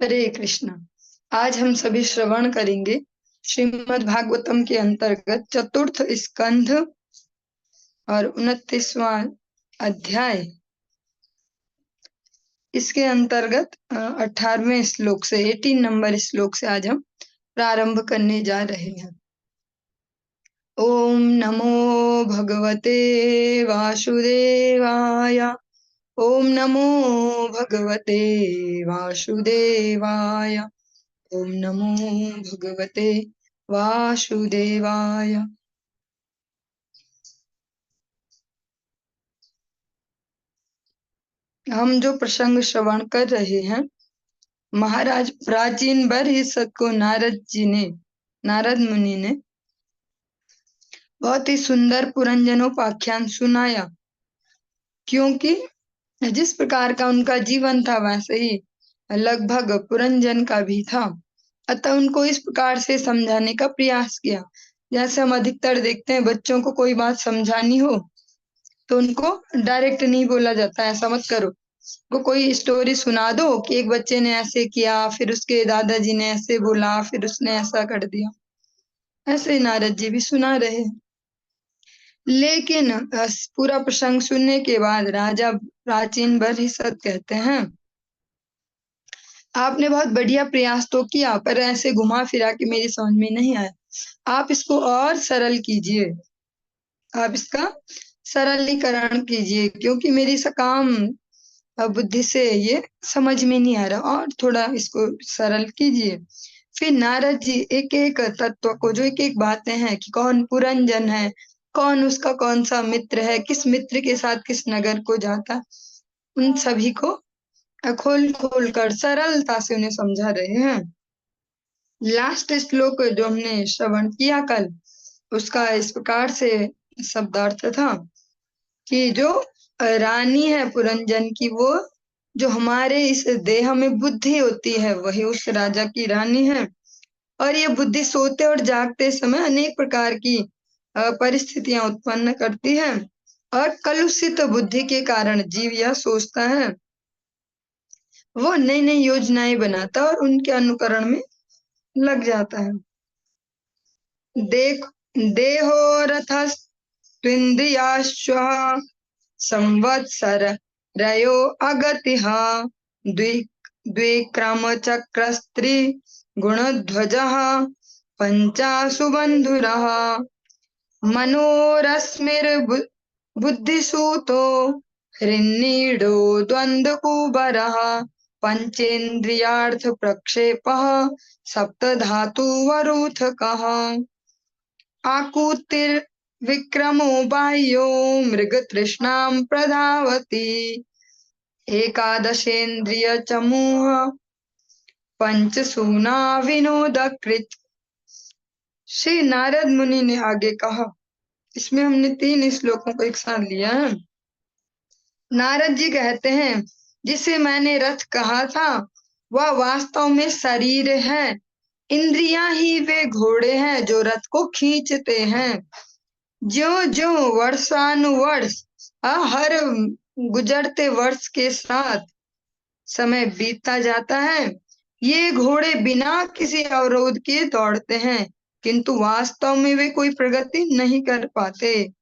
हरे कृष्ण। आज हम सभी श्रवण करेंगे श्रीमद् भागवतम के अंतर्गत चतुर्थ स्कंध और 29वां अध्याय। इसके अंतर्गत 18वें श्लोक से 18 नंबर श्लोक से आज हम प्रारंभ करने जा रहे हैं। ओम नमो भगवते वासुदेवाय। ओम नमो भगवते वासुदेवाय। ओम नमो भगवते वासुदेवाय। हम जो प्रसंग श्रवण कर रहे हैं, महाराज प्राचीन बरहिसत को नारद मुनि ने बहुत ही सुंदर पुरंजनोपाख्यान सुनाया, क्योंकि जिस प्रकार का उनका जीवन था वैसे ही लगभग पुरंजन का भी था। अतः उनको इस प्रकार से समझाने का प्रयास किया। जैसे हम अधिकतर देखते हैं, बच्चों को कोई बात समझानी हो तो उनको डायरेक्ट नहीं बोला जाता ऐसा मत करो। वो कोई स्टोरी सुना दो कि एक बच्चे ने ऐसे किया, फिर उसके दादाजी ने ऐसे बोला, फिर उसने ऐसा कर दिया। ऐसे ही नारद जी भी सुना रहे हैं। लेकिन पूरा प्रसंग सुनने के बाद राजा प्राचीन बरहिसत कहते हैं, आपने बहुत बढ़िया प्रयास तो किया, पर ऐसे घुमा फिरा के मेरी समझ में नहीं आया। आप इसको और सरल कीजिए, आप इसका सरलीकरण कीजिए, क्योंकि मेरी सकाम बुद्धि से ये समझ में नहीं आ रहा, और थोड़ा इसको सरल कीजिए। फिर नारद जी एक एक तत्व को, जो एक एक बातें हैं कि कौन पुरंजन है, कौन उसका कौन सा मित्र है, किस मित्र के साथ किस नगर को जाता, उन सभी को खोल खोल कर सरलता से उन्हें समझा रहे हैं। लास्ट श्लोक जो हमने श्रवण किया कल, उसका इस प्रकार से शब्दार्थ था कि जो रानी है पुरंजन की, वो जो हमारे इस देह में बुद्धि होती है, वही उस राजा की रानी है। और ये बुद्धि सोते और जागते समय अनेक प्रकार की परिस्थितियां उत्पन्न करती है, और कलुषित बुद्धि के कारण जीव यह सोचता है, वो नई नई योजनाएं बनाता और उनके अनुकरण में लग जाता है। देख देहो रथस्त्विन्द्रियाश्व संवत्सर रयो अगतिः द्विक्रमचक्रस्त्री गुणध्वजः पञ्चासु बन्धुरः मनोरश्मिर्बुद्धिसूतो हृन्नीडो द्वन्द्वकुबरः पंचेन्द्रियार्थप्रक्षेपः सप्तधातुवरूथकः आकुतिर्विक्रमो बाह्यो मृगतृष्णां प्रधावति एकादशेन्द्रियचमूः पंचसूना विनोदकृत्। श्री नारद मुनि ने आगे कहा, इसमें हमने 3 श्लोकों को एक साथ लिया है। नारद जी कहते हैं, जिसे मैंने रथ कहा था वह वास्तव में शरीर है। इंद्रियां ही वे घोड़े हैं जो रथ को खींचते हैं। ज्यों ज्यों वर्षानुवर्ष हर गुजरते वर्ष के साथ समय बीतता जाता है, ये घोड़े बिना किसी अवरोध के दौड़ते हैं, किंतु वास्तव में वे कोई प्रगति नहीं कर पाते।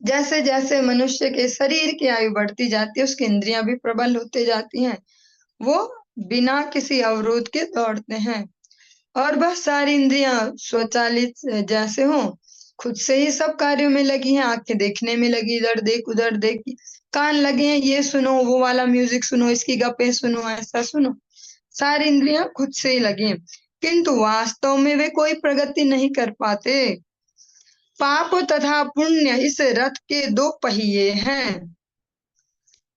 जैसे जैसे मनुष्य के शरीर की आयु बढ़ती जाती है, उसकी इंद्रियां भी प्रबल होते जाती हैं, वो बिना किसी अवरोध के दौड़ते हैं। और बस सारी इंद्रियां स्वचालित जैसे हों, खुद से ही सब कार्यों में लगी हैं। आंखें देखने में लगी, इधर देख उधर देख, कान लगे हैं ये सुनो वो वाला म्यूजिक सुनो, इसकी गप्पे सुनो, ऐसा सुनो। सारी इंद्रियां खुद से ही लगी हैं, किंतु वास्तव में वे कोई प्रगति नहीं कर पाते। पाप तथा पुण्य इस रथ के 2 पहिए हैं।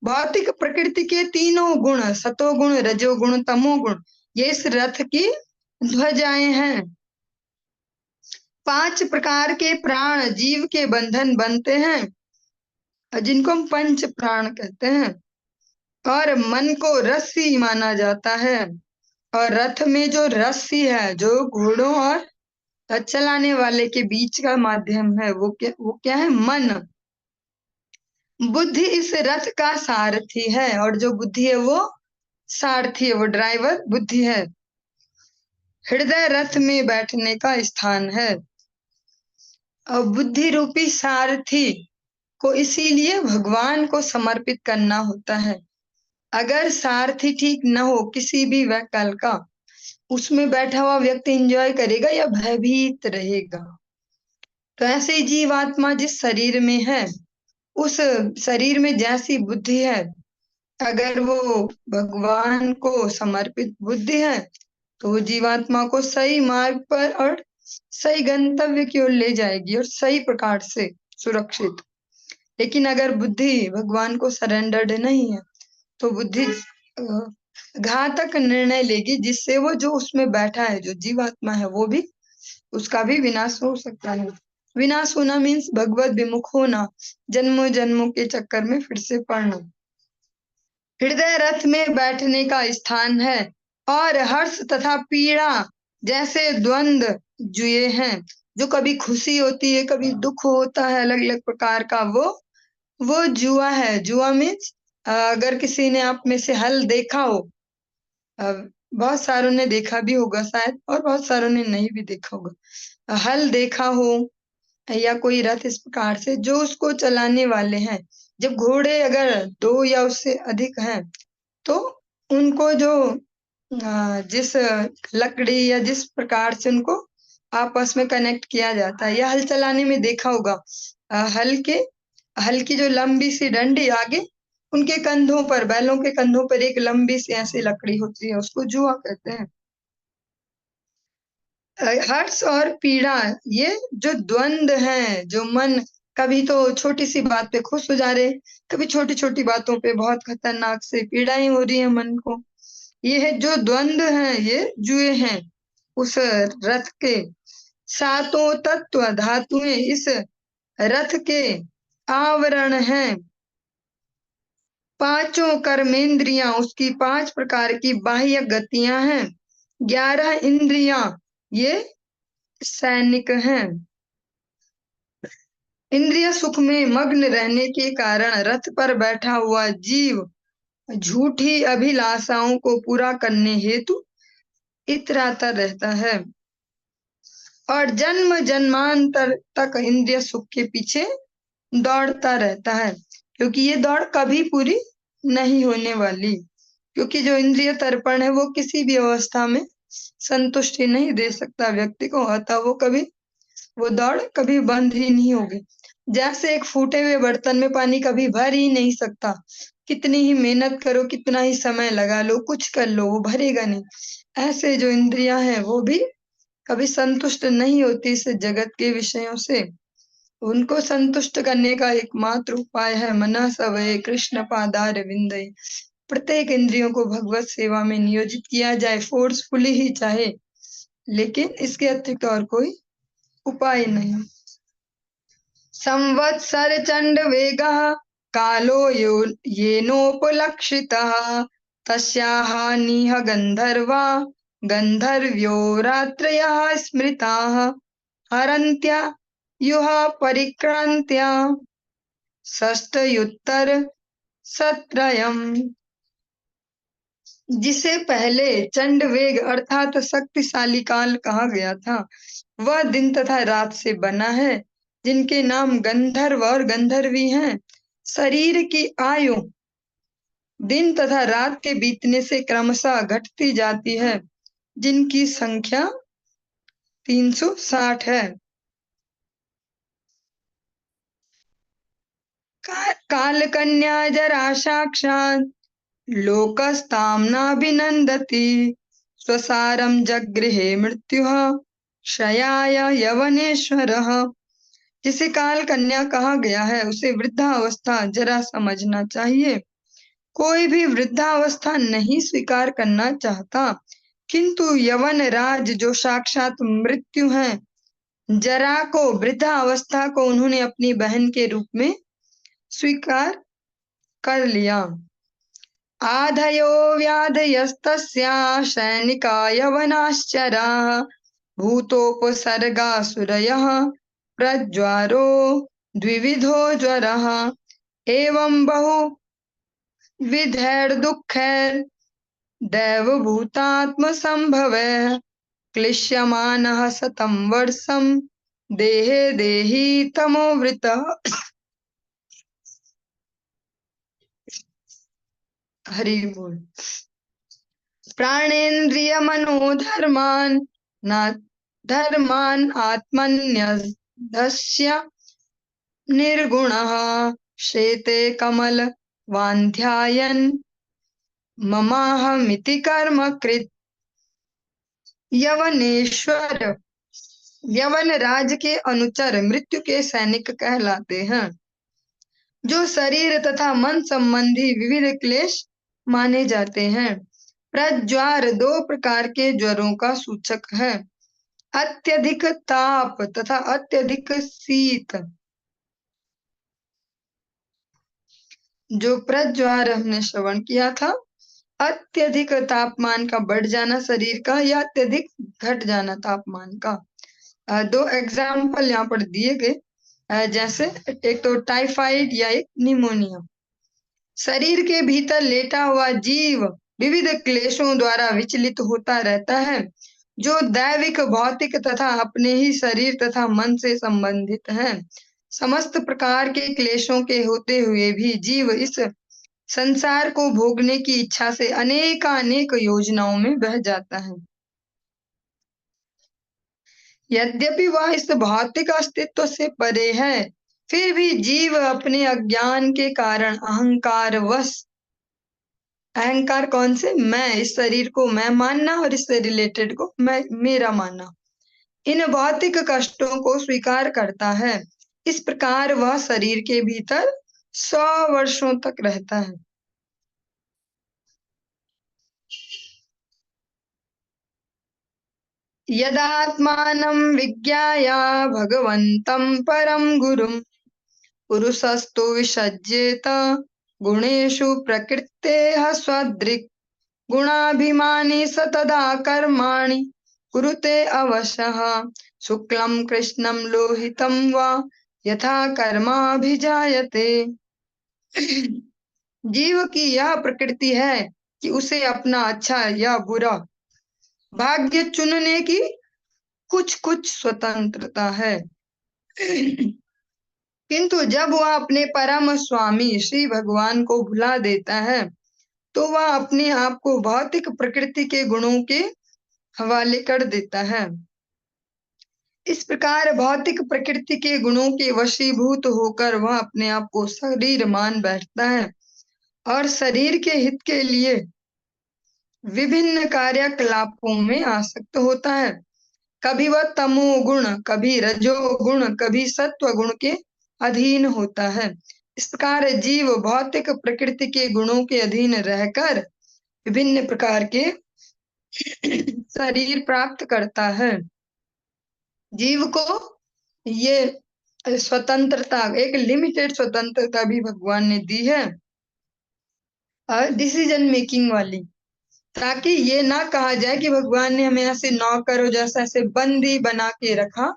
भौतिक प्रकृति के तीनों गुण, सतोगुण रजोगुण तमोगुण, ये इस रथ की ध्वजाएं हैं। 5 प्रकार के प्राण जीव के बंधन बनते हैं, जिनको हम पंच प्राण कहते हैं। और मन को रस्सी माना जाता है, और रथ में जो रस्सी है, जो घोड़ों और चलाने वाले के बीच का माध्यम है, वो क्या है? मन। बुद्धि इस रथ का सारथी है, और जो बुद्धि है वो सारथी है, वो ड्राइवर बुद्धि है। हृदय रथ में बैठने का स्थान है। और बुद्धि रूपी सारथी को इसीलिए भगवान को समर्पित करना होता है। अगर सारथी ठीक न हो किसी भी व्हीकल का, उसमें बैठा हुआ व्यक्ति एंजॉय करेगा या भयभीत रहेगा। तो ऐसे ही जीवात्मा जिस शरीर में है, उस शरीर में जैसी बुद्धि है, अगर वो भगवान को समर्पित बुद्धि है तो वो जीवात्मा को सही मार्ग पर और सही गंतव्य की ओर ले जाएगी और सही प्रकार से सुरक्षित। लेकिन अगर बुद्धि भगवान को सरेंडर्ड नहीं है तो बुद्धि घातक निर्णय लेगी, जिससे वो जो उसमें बैठा है, जो जीवात्मा है, वो भी उसका भी विनाश हो सकता है। विनाश होना मीन्स भगवत विमुख होना, जन्मों जन्मों के चक्कर में फिर से पड़ना। हृदय रथ में बैठने का स्थान है और हर्ष तथा पीड़ा जैसे द्वंद्व जुए हैं। जो कभी खुशी होती है, कभी दुख होता है, अलग अलग प्रकार का, वो जुआ है। जुआ मीन्स अगर किसी ने आप में से हल देखा हो, अ, बहुत सारों ने देखा भी होगा शायद, और बहुत सारों ने नहीं भी देखा होगा। हल देखा हो या कोई रथ, इस प्रकार से जो उसको चलाने वाले हैं, जब घोड़े अगर 2 या उससे अधिक हैं तो उनको जो जिस लकड़ी या जिस प्रकार से उनको आपस में कनेक्ट किया जाता है, या हल चलाने में देखा होगा, हल की जो लंबी सी डंडी आगे, उनके कंधों पर, बैलों के कंधों पर एक लंबी सी ऐसी लकड़ी होती है, उसको जुआ कहते हैं। हर्ष और पीड़ा, ये जो द्वंद हैं, जो मन कभी तो छोटी सी बात पे खुश हो जा रहे, कभी छोटी छोटी बातों पे बहुत खतरनाक से पीड़ाएं हो रही है मन को, ये है जो द्वंद हैं, ये जुए हैं उस रथ के। सातों तत्व धातुएं इस रथ के आवरण हैं। पांचों कर्मेंद्रियां उसकी 5 प्रकार की बाह्य गतियां हैं। 11 इंद्रियां ये सैनिक हैं। इंद्रिय सुख में मग्न रहने के कारण रथ पर बैठा हुआ जीव झूठी अभिलाषाओं को पूरा करने हेतु इतराता रहता है और जन्म जन्मांतर तक इंद्रिय सुख के पीछे दौड़ता रहता है, क्योंकि ये दौड़ कभी पूरी नहीं होने वाली। क्योंकि जो इंद्रिय तर्पण है वो किसी भी अवस्था में संतुष्टि नहीं दे सकता व्यक्ति को, अतः वो दौड़ कभी बंद ही नहीं होगी। जैसे एक फूटे हुए बर्तन में पानी कभी भर ही नहीं सकता, कितनी ही मेहनत करो, कितना ही समय लगा लो, कुछ कर लो, वो भरेगा नहीं। ऐसे जो इंद्रियां हैं वो भी कभी संतुष्ट नहीं होती इस जगत के विषयों से। उनको संतुष्ट करने का एकमात्र उपाय है मनः सवये कृष्ण पादार विंदे। प्रत्येक इंद्रियों को भगवत सेवा में नियोजित किया जाए, फोर्सफुली ही चाहे, लेकिन इसके अतिरिक्त और कोई उपाय नहीं। संवत्सर चंड वेगः कालो येनोपलक्षितः तस्याः निह गंधर्वा गंधर्व्यो रात्रयः स्मृताः हरन्त्या युः परिक्रांत्या षष्टयुत्तर सत्रयम्। जिसे पहले चंड वेग अर्थात शक्तिशाली काल कहा गया था, वह दिन तथा रात से बना है, जिनके नाम गंधर्व और गंधर्वी हैं। शरीर की आयु दिन तथा रात के बीतने से क्रमशः घटती जाती है, जिनकी संख्या 360 है। काल कन्या जरा साक्षात् लोकस्ताम्नाभिनन्दति स्वसारं जगृहे मृत्युः क्षयाय यवनेश्वरः। जिसे काल कन्या कहा गया है उसे वृद्धावस्था जरा समझना चाहिए। कोई भी वृद्धावस्था नहीं स्वीकार करना चाहता, किंतु यवन राज जो साक्षात मृत्यु है, जरा को, वृद्धावस्था को उन्होंने अपनी बहन के रूप में स्वीकार कर लिया। आधयो व्याधयस्तस्या सैनिका यवनाश्चराः भूतोपसर्गासुरयः प्रज्वारो द्विविधो ज्वरः एवं बहु विधैर्दुःखैर् दैवभूतात्म संभवः क्लिश्यमानः शतं वर्षं देहे देही तमोवृतः। हरि बोल। प्राणेन्द्रिय मनोधर्मान् न धर्मान् आत्मन्यस्य निर्गुणः शेते कमल वान्ध्यायन् ममाहमिति कर्म कृत। यवनेश्वर यवन राज के अनुचर मृत्यु के सैनिक कहलाते हैं, जो शरीर तथा मन संबंधी विविध क्लेश माने जाते हैं। प्रज्वार दो प्रकार के ज्वरों का सूचक है, अत्यधिक ताप तथा अत्यधिक शीत। जो प्रज्वार हमने श्रवण किया था, अत्यधिक तापमान का बढ़ जाना शरीर का या अत्यधिक घट जाना तापमान का। दो एग्जाम्पल यहाँ पर दिए गए, जैसे एक तो टाइफाइड या एक निमोनिया। शरीर के भीतर लेटा हुआ जीव विविध क्लेशों द्वारा विचलित होता रहता है, जो दैविक भौतिक तथा अपने ही शरीर तथा मन से संबंधित हैं। समस्त प्रकार के क्लेशों के होते हुए भी जीव इस संसार को भोगने की इच्छा से अनेकानेक योजनाओं में बह जाता है। यद्यपि वह इस भौतिक अस्तित्व से परे है, फिर भी जीव अपने अज्ञान के कारण अहंकार कौन से? मैं, इस शरीर को मैं मानना और इससे रिलेटेड को मैं मेरा मानना, इन भौतिक कष्टों को स्वीकार करता है। इस प्रकार वह शरीर के भीतर 100 वर्षों तक रहता है। यदात्मानं विज्ञाय भगवन्तं परं गुरुं पुरुषस्तु विसज्जेत गुणेषु प्रकृतेः स्वदृक् गुणाभिमानी स तदा कर्माणि कुरुते अवशः शुक्लं कृष्णं लोहितं वा यथा कर्माभिजायते। जीव की यह प्रकृति है कि उसे अपना अच्छा या बुरा भाग्य चुनने की कुछ कुछ स्वतंत्रता है, किंतु जब वह अपने परम स्वामी श्री भगवान को भुला देता है, तो वह अपने आप को भौतिक प्रकृति के गुणों के हवाले कर देता है। इस प्रकार भौतिक प्रकृति के गुणों के वशीभूत होकर वह अपने आप को शरीर मान बैठता है और शरीर के हित के लिए विभिन्न कार्यकलापों में आसक्त होता है। कभी वह तमोगुण, कभी रजोगुण, कभी सत्व गुण के अधीन होता है। इस प्रकार जीव भौतिक प्रकृति के गुणों के अधीन रहकर विभिन्न प्रकार के शरीर प्राप्त करता है। जीव को ये स्वतंत्रता, एक लिमिटेड स्वतंत्रता भी भगवान ने दी है, डिसीजन मेकिंग वाली, ताकि ये ना कहा जाए कि भगवान ने हमें ऐसे नौकर जैसा ऐसे बंदी बना के रखा।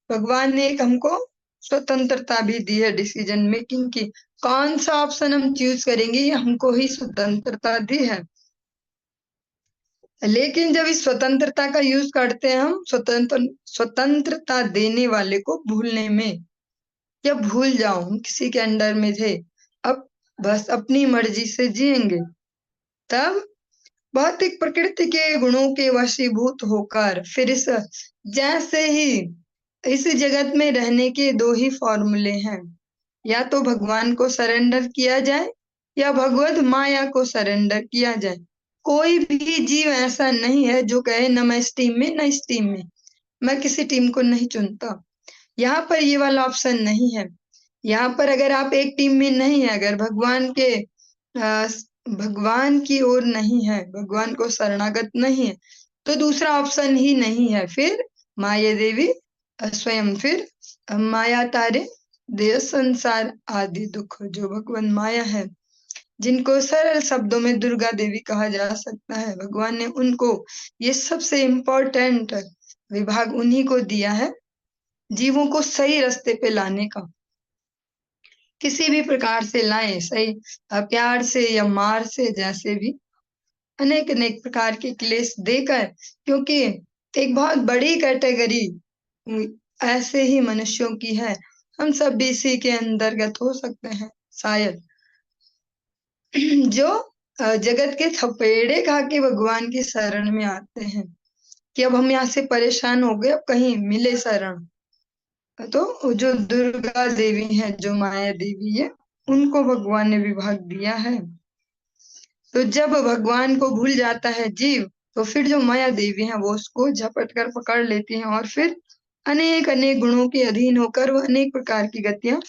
भगवान ने एक हमको स्वतंत्रता भी दी है डिसीजन मेकिंग की। कौन सा ऑप्शन हम चूज करेंगे ये हमको ही स्वतंत्रता दी है। लेकिन जब इस स्वतंत्रता का यूज करते हैं हम स्वतंत्रता देने वाले को भूलने में, या भूल जाओ हम किसी के अंडर में थे, अब बस अपनी मर्जी से जिएंगे, तब भौतिक प्रकृति के गुणों के वशीभूत होकर फिर इस जैसे ही इस जगत में रहने के दो ही फॉर्मूले हैं, या तो भगवान को सरेंडर किया जाए या भगवत माया को सरेंडर किया जाए। कोई भी जीव ऐसा नहीं है जो कहे न मैं इस टीम में न इस टीम में, मैं किसी टीम को नहीं चुनता। यहाँ पर ये वाला ऑप्शन नहीं है। यहाँ पर अगर आप एक टीम में नहीं है, अगर भगवान की ओर नहीं है, भगवान को शरणागत नहीं है, तो दूसरा ऑप्शन ही नहीं है। फिर माया देवी स्वयं, फिर माया तारे देह संसार आदि दुख, जो भगवान माया है, जिनको सरल शब्दों में दुर्गा देवी कहा जा सकता है, भगवान ने उनको ये सबसे इम्पोर्टेंट विभाग उन्हीं को दिया है, जीवों को सही रास्ते पे लाने का। किसी भी प्रकार से लाए, सही प्यार से या मार से, जैसे भी, अनेक अनेक प्रकार के क्लेश देकर, क्योंकि एक बहुत बड़ी कैटेगरी ऐसे ही मनुष्यों की है। हम सब भी इसी के अंतर्गत हो सकते हैं शायद, जो जगत के थपेड़े खा के भगवान की शरण में आते हैं कि अब हम यहाँ से परेशान हो गए, अब कहीं मिले शरण। तो जो दुर्गा देवी है, जो माया देवी है, उनको भगवान ने विभाग दिया है। तो जब भगवान को भूल जाता है जीव, तो फिर जो माया देवी है वो उसको झपट कर पकड़ लेती हैं, और फिर अनेक अनेक गुणों के अधीन होकर वो अनेक प्रकार की गतियां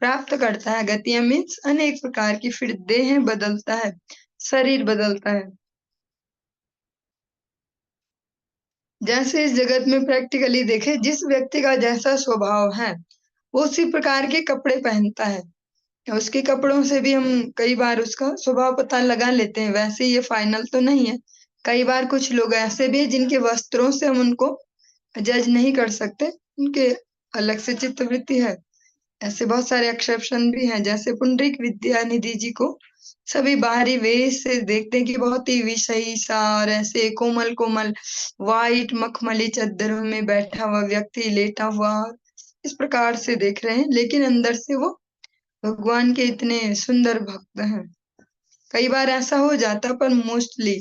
प्राप्त करता है। गतियां मीन्स अनेक प्रकार की, फिर देह बदलता है, शरीर बदलता है। जैसे इस जगत में प्रैक्टिकली देखे, जिस व्यक्ति का जैसा स्वभाव है वो उसी प्रकार के कपड़े पहनता है। उसके कपड़ों से भी हम कई बार उसका स्वभाव पता लगा लेते हैं। वैसे ये फाइनल तो नहीं है। कई बार कुछ लोग ऐसे भी हैं जिनके वस्त्रों से हम उनको जज नहीं कर सकते, उनके अलग से चित्तवृत्ति है। ऐसे बहुत सारे एक्सेप्शन भी हैं, जैसे पुंडरीक विद्यानिधि जी को सभी बाहरी वेश से देखते हैं कि बहुत ही विषयी सा और ऐसे कोमल कोमल वाइट मखमली चादरों में बैठा हुआ व्यक्ति, लेटा हुआ, इस प्रकार से देख रहे हैं, लेकिन अंदर से वो भगवान के इतने सुंदर भक्त हैं। कई बार ऐसा हो जाता, पर मोस्टली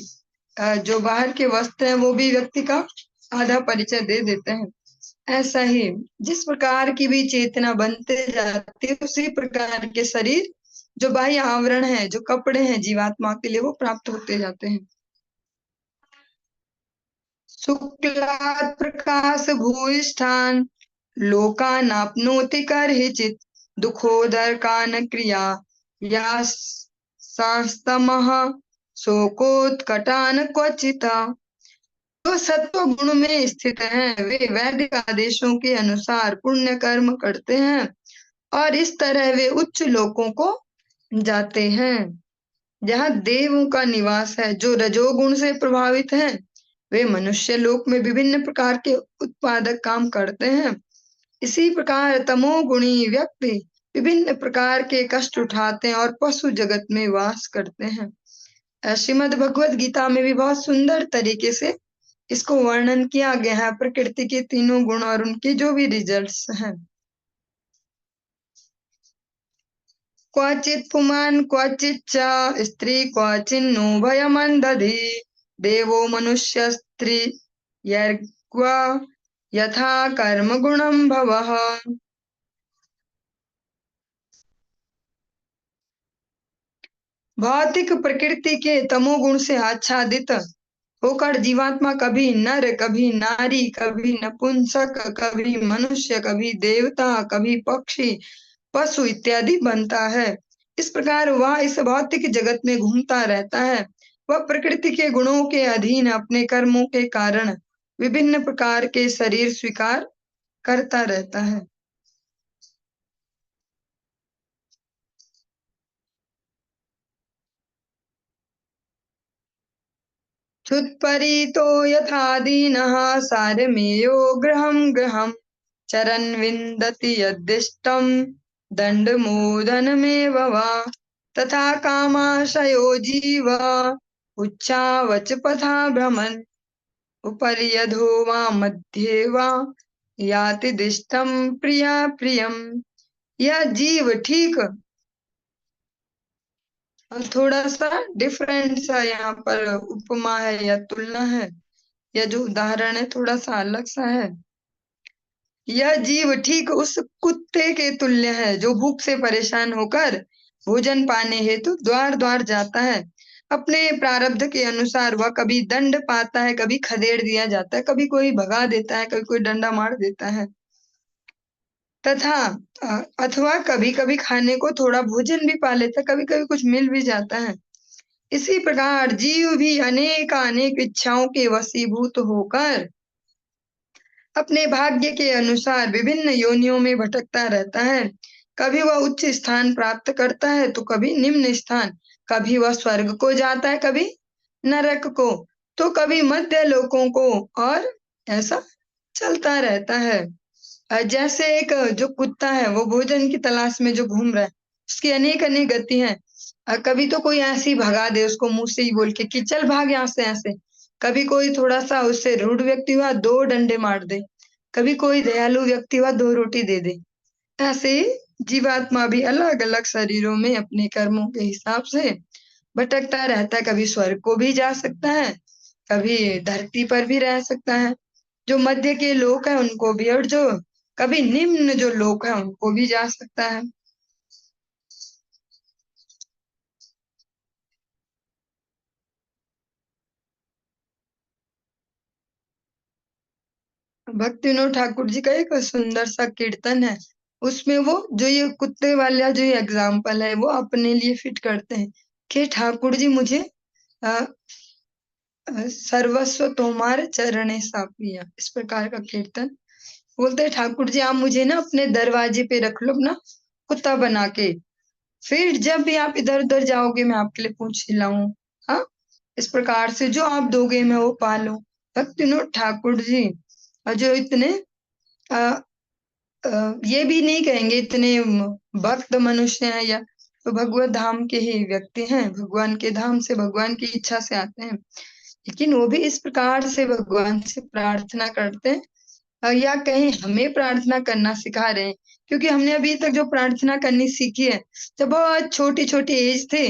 जो बाहर के वस्त्र हैं वो भी व्यक्ति का आधा परिचय दे देते हैं। ऐसा ही जिस प्रकार की भी चेतना बनते जाती है, उसी प्रकार के शरीर, जो बाह्य आवरण है, जो कपड़े हैं जीवात्मा के लिए, वो प्राप्त होते जाते हैं। शुक्लात् प्रकाश भूयिष्ठान लोकानाप्नोति कर्हिचित् दुःखोदरकान क्रिया या सास्तमः शोकोत्कटान क्वचित्। जो सत्व गुण में स्थित हैं, वे वैदिक आदेशों के अनुसार पुण्य कर्म करते हैं, और इस तरह वे उच्च लोकों को जाते हैं, जहाँ देवों का निवास है। जो रजोगुण से प्रभावित हैं, वे मनुष्य लोक में विभिन्न प्रकार के उत्पादक काम करते हैं। इसी प्रकार तमोगुणी व्यक्ति विभिन्न प्रकार के कष्ट उठाते हैं और पशु जगत में वास करते हैं। श्रीमद् भगवद गीता में भी बहुत सुंदर तरीके से इसको वर्णन किया गया है, प्रकृति के तीनों गुण और उनके जो भी रिजल्ट्स हैं। क्वचित् पुमान् क्वचिच्च स्त्री क्वचिन्नो भयमन्दधि देवो मनुष्यस्त्री यर्ग्वा यथा कर्म गुणं भवः। भौतिक प्रकृति के तमोगुण से आच्छादित होकर जीवात्मा कभी नर, कभी नारी, कभी नपुंसक, कभी मनुष्य, कभी देवता, कभी पक्षी, पशु इत्यादि बनता है। इस प्रकार वह इस भौतिक जगत में घूमता रहता है। वह प्रकृति के गुणों के अधीन अपने कर्मों के कारण विभिन्न प्रकार के शरीर स्वीकार करता रहता है। क्षुत्परीतो यथा दीनः सारमेयो गृहं गृहं चरन् विन्दति यद्दिष्टं दण्डमूदनमेव वा तथा कामाशयो जीव उच्चावचपथा भ्रमन् उपरि अधो वा मध्ये वा याति दिष्टं प्रिया प्रियम। यह जीव ठीक, और थोड़ा सा डिफरेंट सा यहाँ पर उपमा है या तुलना है, या जो उदाहरण है थोड़ा सा अलग सा है। यह जीव ठीक उस कुत्ते के तुल्य है जो भूख से परेशान होकर भोजन पाने हेतु द्वार द्वार जाता है। अपने प्रारब्ध के अनुसार वह कभी दंड पाता है, कभी खदेड़ दिया जाता है, कभी कोई भगा देता है, कभी कोई डंडा मार देता है, तथा अथवा कभी कभी खाने को थोड़ा भोजन भी पा लेता है, कभी कभी कुछ मिल भी जाता है। इसी प्रकार जीव भी अनेक अनेक इच्छाओं के वशीभूत होकर अपने भाग्य के अनुसार विभिन्न योनियों में भटकता रहता है। कभी वह उच्च स्थान प्राप्त करता है, तो कभी निम्न स्थान, कभी वह स्वर्ग को जाता है, कभी नरक को, तो कभी मध्य लोकों को, और ऐसा चलता रहता है। जैसे एक जो कुत्ता है वो भोजन की तलाश में जो घूम रहा है, उसकी अनेक अनेक गति है। कभी तो कोई ऐसे ही भगा दे उसको मुंह से ही बोल के कि चल भाग यहाँ से ऐसे। कभी कोई थोड़ा सा उससे रूड व्यक्ति हुआ, दो डंडे मार दे। कभी कोई दयालु व्यक्ति हुआ, दो रोटी दे दे। ऐसे ही जीवात्मा भी अलग अलग शरीरों में अपने कर्मों के हिसाब से भटकता रहता है। कभी स्वर्ग को भी जा सकता है, कभी धरती पर भी रह सकता है। जो मध्य के लोग हैं उनको भी, और जो कभी निम्न जो लोग हैं उनको भी जा सकता है। भक्ति विनोद ठाकुर जी का एक सुंदर सा कीर्तन है। उसमें वो जो ये कुत्ते वाला जो ये एग्जाम्पल है वो अपने लिए फिट करते हैं कि ठाकुर जी मुझे अ, सर्वस्व तुम्हारे चरणे सापिया, इस प्रकार का कीर्तन। बोलते हैं ठाकुर जी आप मुझे ना अपने दरवाजे पे रख लो, अपना कुत्ता बना के। फिर जब भी आप इधर उधर जाओगे मैं आपके लिए पूछ हिलाऊं। हाँ, इस प्रकार से जो आप दोगे मैं वो पालूं। भक्ति विनोद ठाकुर जी जो इतने अ, ये भी नहीं कहेंगे इतने भक्त मनुष्य हैं या तो भगवत धाम के ही व्यक्ति हैं, भगवान के धाम से भगवान की इच्छा से आते हैं। लेकिन वो भी इस प्रकार से भगवान से प्रार्थना करते हैं, या कहीं हमें प्रार्थना करना सिखा रहे हैं। क्योंकि हमने अभी तक जो प्रार्थना करनी सीखी है जब बहुत छोटी छोटी एज थे,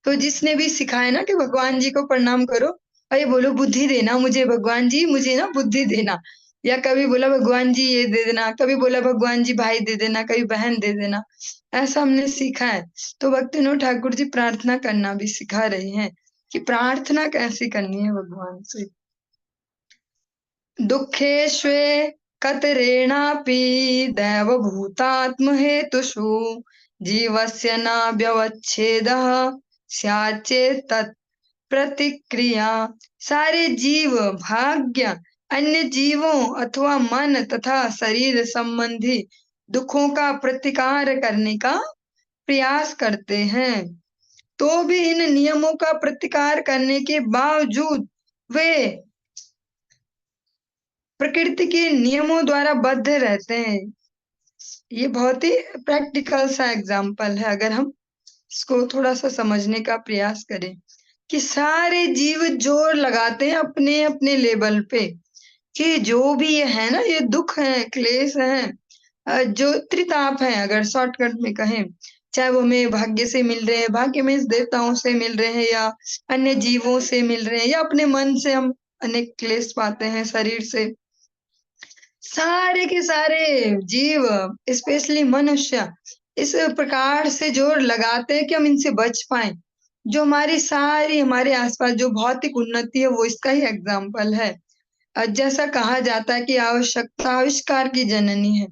तो जिसने भी सिखाया ना कि भगवान जी को प्रणाम करो और ये बोलो बुद्धि देना मुझे, भगवान जी मुझे ना बुद्धि देना। या कभी बोला भगवान जी ये दे देना, कभी बोला भगवान जी भाई दे देना, कभी बहन दे देना। ऐसा हमने सीखा है। तो भक्ति विनोद ठाकुर जी प्रार्थना करना भी सिखा रहे हैं कि प्रार्थना कैसे करनी है भगवान से। दुःखेष्वे कतरेणापि दैवभूतात्महेतुषु जीवस्य न व्यवच्छेदः स्यात् चेत् तत् प्रतिक्रिया। सारे जीव भाग्य अन्य जीवों अथवा मन तथा शरीर संबंधी दुखों का प्रतिकार करने का प्रयास करते हैं, तो भी इन नियमों का प्रतिकार करने के बावजूद वे प्रकृति के नियमों द्वारा बद्ध रहते हैं। ये बहुत ही प्रैक्टिकल सा एग्जाम्पल है अगर हम इसको थोड़ा सा समझने का प्रयास करें कि सारे जीव जोर लगाते हैं अपने अपने लेवल पे कि जो भी ये है ना, ये दुख है, क्लेश है, जो त्रिताप है अगर शॉर्टकट में कहें, चाहे वो हमें भाग्य से मिल रहे हैं, भाग्य में देवताओं से मिल रहे हैं या अन्य जीवों से मिल रहे हैं या अपने मन से हम अनेक क्लेश पाते हैं शरीर से। सारे के सारे जीव स्पेशली मनुष्य इस प्रकार से जोर लगाते हैं कि हम इनसे बच पाए। जो हमारी सारी हमारे आसपास जो भौतिक उन्नति है वो इसका ही एग्जाम्पल है। जैसा कहा जाता है कि आवश्यकता आविष्कार की जननी है,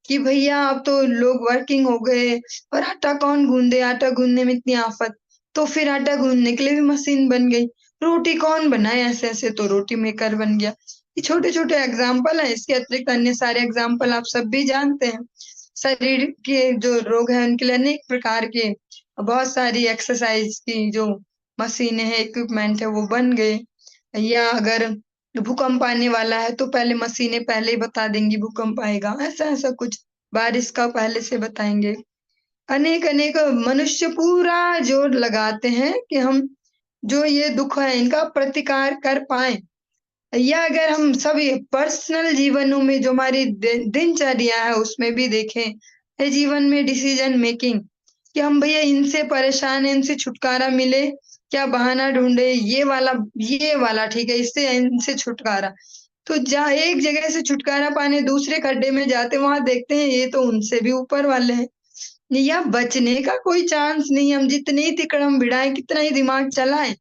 कि भैया अब तो लोग वर्किंग हो गए और आटा कौन गूंदे, आटा गूंदने में इतनी आफत, तो फिर आटा गूंदने के लिए भी मशीन बन गई। रोटी कौन बनाए, ऐसे ऐसे तो रोटी मेकर बन गया। ये छोटे छोटे एग्जाम्पल है, इसके अतिरिक्त अन्य सारे एग्जाम्पल आप सब भी जानते हैं। शरीर के जो रोग हैं उनके लिए अनेक प्रकार के बहुत सारी एक्सरसाइज की जो मशीनें हैं, इक्विपमेंट है वो बन गए। या अगर भूकंप आने वाला है तो पहले मशीनें पहले ही बता देंगी भूकंप आएगा, ऐसा ऐसा कुछ बारिश का पहले से बताएंगे। अनेक अनेक मनुष्य पूरा जोर लगाते हैं कि हम जो ये दुख है इनका प्रतिकार कर पाए। या अगर हम सभी पर्सनल जीवनों में जो हमारी दिनचर्या है उसमें भी देखें, ये जीवन में डिसीजन मेकिंग, कि हम भैया इनसे परेशान है, इनसे छुटकारा मिले, क्या बहाना ढूंढे, ये वाला ठीक है, इससे इनसे छुटकारा। तो जहाँ एक जगह से छुटकारा पाने दूसरे खड्डे में जाते वहां देखते हैं ये तो उनसे भी ऊपर वाले हैं। या बचने का कोई चांस नहीं, हम जितने ही तिकड़म भिड़ाएं, कितना ही दिमाग चलाएं,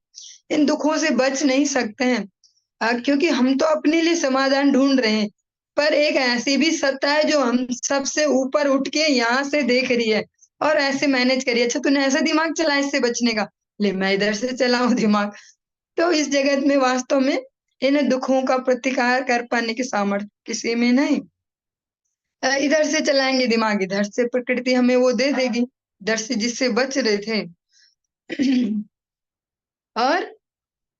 इन दुखों से बच नहीं सकते हैं। क्योंकि हम तो अपने लिए समाधान ढूंढ रहे हैं, पर एक ऐसी भी सत्ता है जो हम सबसे ऊपर उठ के यहाँ से देख रही है और ऐसे मैनेज करिए। अच्छा तूने ऐसा दिमाग चला इससे बचने का, ले मैं इधर से चलाऊं दिमाग। तो इस जगत में वास्तव में इन दुखों का प्रतिकार कर पाने की सामर्थ्य किसी में नहीं। इधर से चलाएंगे दिमाग, इधर से प्रकृति हमें वो दे देगी, इधर से जिससे बच रहे थे। और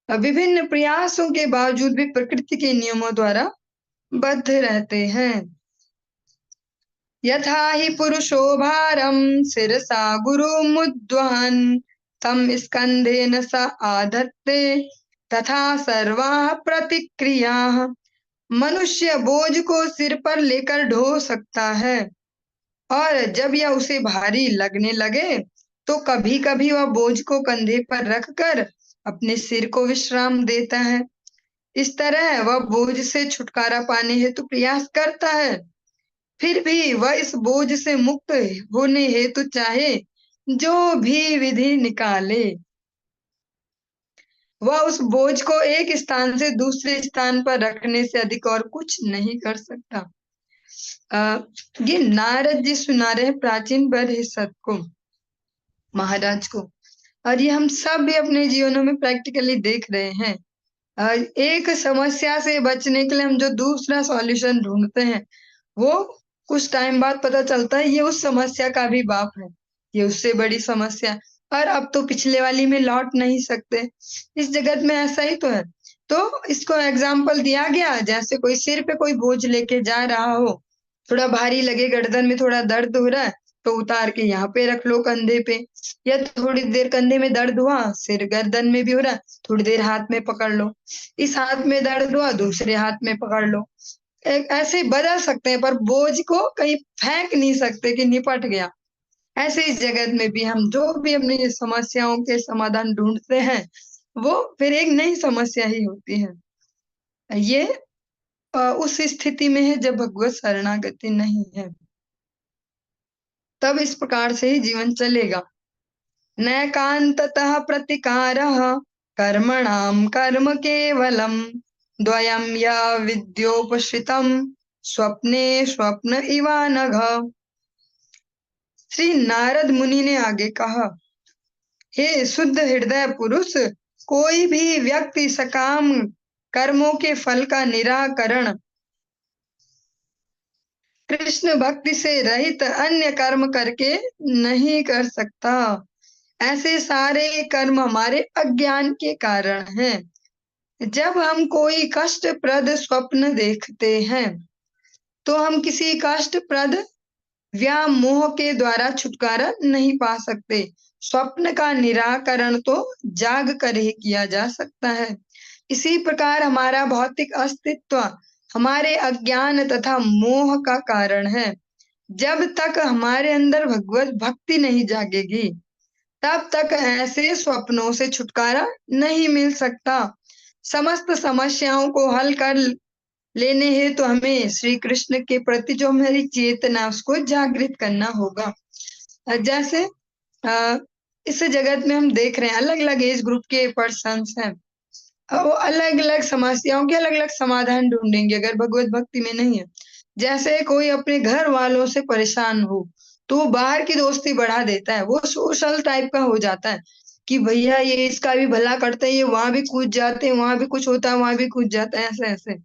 विभिन्न प्रयासों के बावजूद भी प्रकृति के नियमों द्वारा बद्ध रहते हैं। यथा हि पुरुषो भारम शिरसा गुरुमुद्वहन् तं स्कन्धेन स आधत्ते तथा सर्वाः प्रतिक्रियाः। मनुष्य बोझ को सिर पर लेकर ढो सकता है, और जब यह उसे भारी लगने लगे तो कभी कभी वह बोझ को कंधे पर रखकर अपने सिर को विश्राम देता है। इस तरह वह बोझ से छुटकारा पाने हेतु प्रयास करता है। फिर भी वह इस बोझ से मुक्त होने हेतु चाहे जो भी विधि निकाले, वह उस बोझ को एक स्थान से दूसरे स्थान पर रखने से अधिक और कुछ नहीं कर सकता। ये नारद जी सुना रहे हैं प्राचीन बृहस्पति को, महाराज को, और ये हम सब भी अपने जीवनों में प्रैक्टिकली देख रहे हैं। एक समस्या से बचने के लिए हम जो दूसरा सॉल्यूशन ढूंढते हैं, वो कुछ टाइम बाद पता चलता है ये उस समस्या का भी बाप है, ये उससे बड़ी समस्या, और अब तो पिछले वाली में लौट नहीं सकते। इस जगत में ऐसा ही तो है। तो इसको एग्जाम्पल दिया गया, जैसे कोई सिर पे कोई बोझ लेके जा रहा हो, थोड़ा भारी लगे, गर्दन में थोड़ा दर्द हो रहा है, तो उतार के यहाँ पे रख लो कंधे पे, या थोड़ी देर कंधे में दर्द हुआ, सिर गर्दन में भी हो रहा है, थोड़ी देर हाथ में पकड़ लो, इस हाथ में दर्द हुआ दूसरे हाथ में पकड़ लो। ऐसे बदल सकते हैं, पर बोझ को कहीं फेंक नहीं सकते कि निपट गया। ऐसे इस जगत में भी हम जो भी अपनी समस्याओं के समाधान ढूंढते हैं, वो फिर एक नई समस्या ही होती है। ये उस स्थिति में है जब भगवत शरणागति नहीं है, तब इस प्रकार से ही जीवन चलेगा। नैकान्ततः प्रतिकारः कर्मणां कर्म केवलम् द्वयं या विद्योपश्रितं स्वप्ने स्वप्न इवानघ। श्री नारद मुनि ने आगे कहा, हे शुद्ध हृदय पुरुष, कोई भी व्यक्ति सकाम कर्मों के फल का निराकरण कृष्ण भक्ति से रहित अन्य कर्म करके नहीं कर सकता। ऐसे सारे कर्म हमारे अज्ञान के कारण हैं। जब हम कोई कष्टप्रद स्वप्न देखते हैं, तो हम किसी कष्टप्रद व्यामोह के द्वारा छुटकारा नहीं पा सकते। स्वप्न का निराकरण तो जाग कर ही किया जा सकता है। इसी प्रकार हमारा भौतिक अस्तित्व हमारे अज्ञान तथा मोह का कारण है। जब तक हमारे अंदर भगवत भक्ति नहीं जागेगी, तब तक ऐसे स्वप्नों से छुटकारा नहीं मिल सकता। समस्त समस्याओं को हल कर लेने हैं तो हमें श्री कृष्ण के प्रति जो हमारी चेतना उसको जागृत करना होगा। जैसे इस जगत में हम देख रहे हैं अलग अलग एज ग्रुप के पर्सन्स हैं, वो अलग अलग समस्याओं के अलग अलग समाधान ढूंढेंगे अगर भगवत भक्ति में नहीं है। जैसे कोई अपने घर वालों से परेशान हो तो वो बाहर की दोस्ती बढ़ा देता है, वो सोशल टाइप का हो जाता है कि भैया ये इसका भी भला करते हैं, ये वहां भी कूद जाते हैं, वहां भी कुछ होता है वहां भी कूद जाता है, ऐसे ऐसे।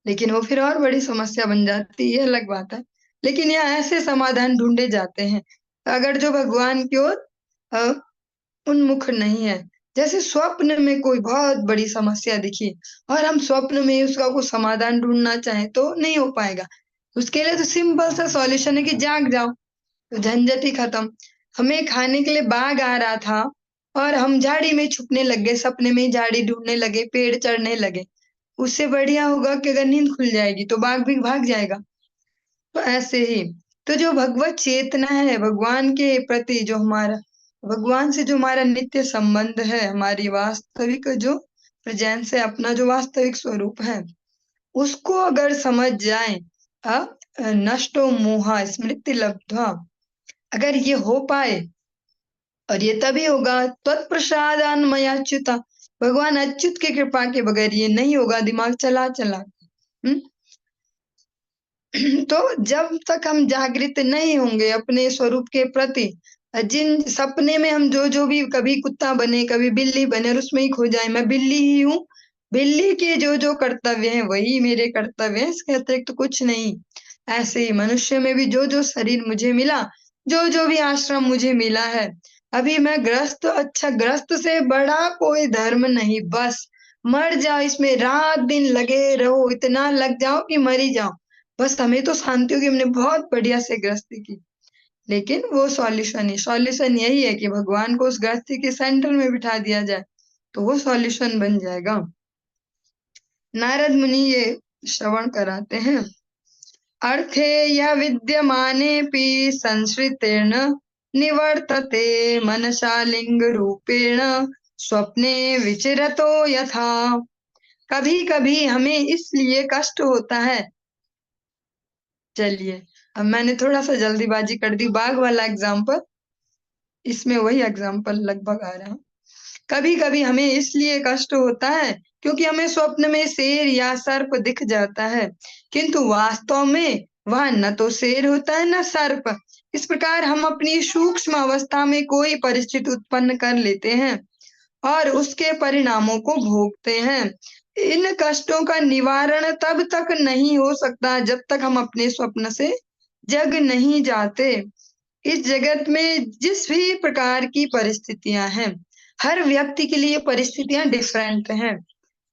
लेकिन वो फिर और बड़ी समस्या बन जाती है, ये अलग बात है। लेकिन यहाँ ऐसे समाधान ढूंढे जाते हैं अगर जो भगवान की ओर उन्मुख नहीं है। जैसे स्वप्न में कोई बहुत बड़ी समस्या दिखी और हम स्वप्न में उसका कोई समाधान ढूंढना चाहें तो नहीं हो पाएगा। उसके लिए तो सिंपल सा सॉल्यूशन है कि जाग जाओ, तो झंझट ही खत्म। हमें खाने के लिए बाघ आ रहा था और हम झाड़ी में छुपने लग गए, सपने में ही झाड़ी ढूंढने लगे, पेड़ चढ़ने लगे। उससे बढ़िया होगा कि अगर नींद खुल जाएगी तो बाघ भी भाग जाएगा। तो ऐसे ही तो जो भगवत चेतना है, भगवान के प्रति जो हमारा, भगवान से जो हमारा नित्य संबंध है, हमारी वास्तविक जो प्रेजेंस है, अपना जो वास्तविक स्वरूप है, उसको अगर समझ जाए, नष्टो मोहा स्मृति लब्ध्वा, अगर ये हो पाए, और ये तभी होगा त्वत्प्रसादान मयाच्युता, भगवान अच्युत की कृपा के बगैर ये नहीं होगा, दिमाग चला चला। तो जब तक हम जागृत नहीं होंगे अपने स्वरूप के प्रति, जिन सपने में हम जो जो भी कभी कुत्ता बने कभी बिल्ली बने और उसमें ही खो जाए, मैं बिल्ली ही हूँ, बिल्ली के जो जो कर्तव्य हैं वही मेरे कर्तव्य हैं, इसके अतिरिक्त तो कुछ नहीं। ऐसे ही मनुष्य में भी जो जो शरीर मुझे मिला, जो जो भी आश्रम मुझे मिला है, अभी मैं ग्रस्त, अच्छा ग्रस्त से बड़ा कोई धर्म नहीं, बस मर जाओ इसमें, रात दिन लगे रहो, इतना लग जाओ कि मर ही जाओ, बस हमें तो शांति होगी, हमने बहुत बढ़िया से गृहस्थी की। लेकिन वो सॉल्यूशन यही है कि भगवान को उस गृहस्थी के सेंटर में बिठा दिया जाए, तो वो सॉल्यूशन बन जाएगा। नारद मुनि ये श्रवण कराते हैं। अर्थे या विद्यमानेऽपि संसृतेन निवर्तते मनसा लिंग रूपेण स्वप्ने विचरतो यथा। कभी कभी हमें इसलिए कष्ट होता है। चलिए, अब मैंने थोड़ा सा जल्दीबाजी कर दी, बाघ वाला एग्जाम्पल, इसमें वही एग्जाम्पल लगभग आ रहा है। कभी कभी हमें इसलिए कष्ट होता है क्योंकि हमें स्वप्न में शेर या सर्प दिख जाता है, किंतु वास्तव में वह न तो शेर होता है न सर्प। इस प्रकार हम अपनी सूक्ष्म अवस्था में कोई परिस्थिति उत्पन्न कर लेते हैं और उसके परिणामों को भोगते हैं। इन कष्टों का निवारण तब तक नहीं हो सकता जब तक हम अपने स्वप्न से जग नहीं जाते। इस जगत में जिस भी प्रकार की परिस्थितियां हैं, हर व्यक्ति के लिए परिस्थितियां डिफरेंट हैं।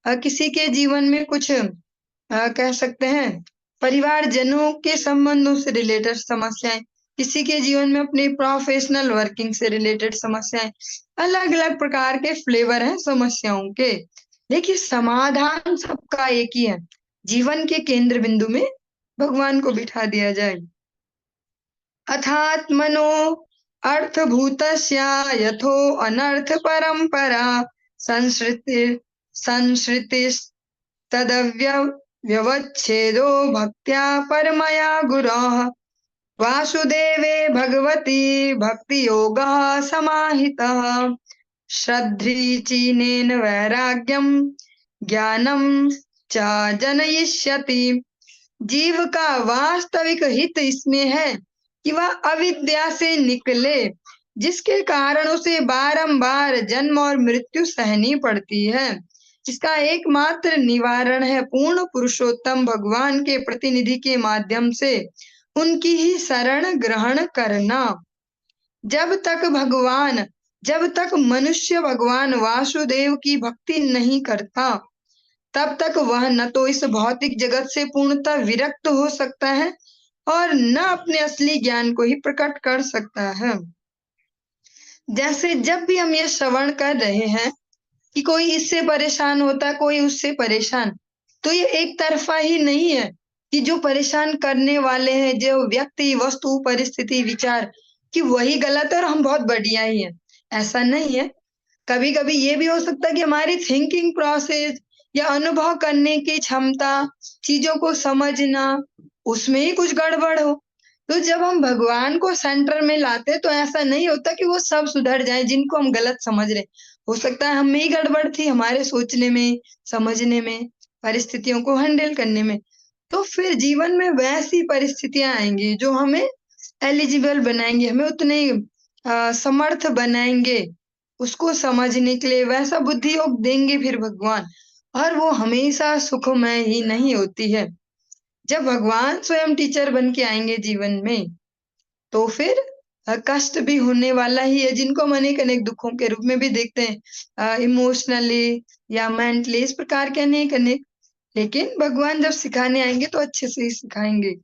किसी के जीवन में कुछ कह सकते हैं परिवारजनों के संबंधों से रिलेटेड समस्याएं, किसी के जीवन में अपनी प्रोफेशनल वर्किंग से रिलेटेड समस्याएं, अलग अलग प्रकार के फ्लेवर हैं समस्याओं के, लेकिन समाधान सबका एक ही है। जीवन के केंद्र बिंदु में भगवान को बिठा दिया जाए। अथात्मनो अर्थभूतस्य यथो अनर्थ परंपरा संसृतिस्तदव्यवच्छेदो भक्त्या परमया गुरोः वासुदेवे भगवती भक्ति योगः समाहितः श्रद्धृचीनेन वैराग्यम ज्ञानम च जनयिष्यति। जीव का वास्तविक हित इसमें है कि वह अविद्या से निकले, जिसके कारण उसे बारंबार जन्म और मृत्यु सहनी पड़ती है। इसका एकमात्र निवारण है पूर्ण पुरुषोत्तम भगवान के प्रतिनिधि के माध्यम से उनकी ही शरण ग्रहण करना। जब तक मनुष्य भगवान वासुदेव की भक्ति नहीं करता, तब तक वह न तो इस भौतिक जगत से पूर्णतः विरक्त हो सकता है और न अपने असली ज्ञान को ही प्रकट कर सकता है। जैसे जब भी हम ये श्रवण कर रहे हैं कि कोई इससे परेशान होता है, कोई उससे परेशान, तो ये एक तरफा ही नहीं है कि जो परेशान करने वाले हैं, जो व्यक्ति, वस्तु, परिस्थिति, विचार, कि वही गलत है और हम बहुत बढ़िया ही हैं। ऐसा नहीं है। कभी कभी ये भी हो सकता है कि हमारी थिंकिंग प्रोसेस या अनुभव करने की क्षमता, चीजों को समझना, उसमें ही कुछ गड़बड़ हो। तो जब हम भगवान को सेंटर में लाते तो ऐसा नहीं होता कि वो सब सुधर जाए जिनको हम गलत समझ रहे। हो सकता है हम में ही गड़बड़ थी, हमारे सोचने में, समझने में, परिस्थितियों को हैंडल करने में। तो फिर जीवन में वैसी परिस्थितियां आएंगी जो हमें एलिजिबल बनाएंगे, हमें उतने समर्थ बनाएंगे उसको समझने के लिए, वैसा बुद्धि योग देंगे फिर भगवान। और वो हमेशा सुखमय ही नहीं होती है। जब भगवान स्वयं टीचर बन के आएंगे जीवन में, तो फिर कष्ट भी होने वाला ही है, जिनको हम अनेक अनेक दुखों के रूप में भी देखते हैं, इमोशनली या मेंटली, इस प्रकार के अनेक अनेक। लेकिन भगवान जब सिखाने आएंगे तो अच्छे से ही सिखाएंगे।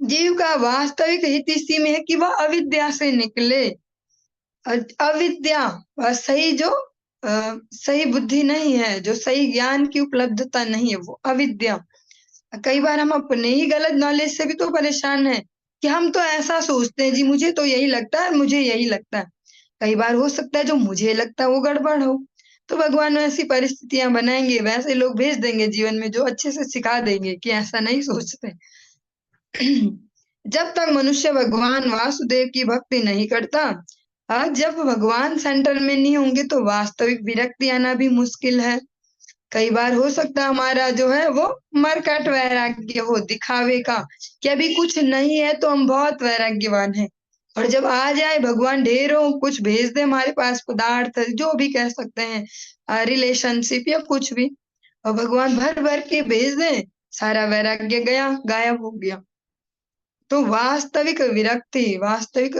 जीव का वास्तविक हित इसी में है कि वह अविद्या से निकले। अविद्या सही बुद्धि नहीं है, जो सही ज्ञान की उपलब्धता नहीं है, वो अविद्या। कई बार हम अपने ही गलत नॉलेज से भी तो परेशान हैं कि हम तो ऐसा सोचते हैं, जी मुझे तो यही लगता है, मुझे यही लगता है। कई बार हो सकता है जो मुझे लगता है वो गड़बड़ हो। तो भगवान ऐसी परिस्थितियां बनाएंगे, वैसे लोग भेज देंगे जीवन में जो अच्छे से सिखा देंगे कि ऐसा नहीं सोचते। जब तक मनुष्य भगवान वासुदेव की भक्ति नहीं करता, जब भगवान सेंटर में नहीं होंगे तो वास्तविक विरक्ति आना भी मुश्किल है। कई बार हो सकता है हमारा जो है वो मरकट वैराग्य हो, दिखावे का, कि अभी कुछ नहीं है तो हम बहुत वैराग्यवान हैं, और जब आ जाए भगवान ढेरों कुछ भेज दे हमारे पास, पदार्थ जो भी कह सकते हैं, रिलेशनशिप या कुछ भी, और भगवान भर भर के भेज दें, सारा वैराग्य गया, गायब हो गया। तो वास्तविक विरक्ति, वास्तविक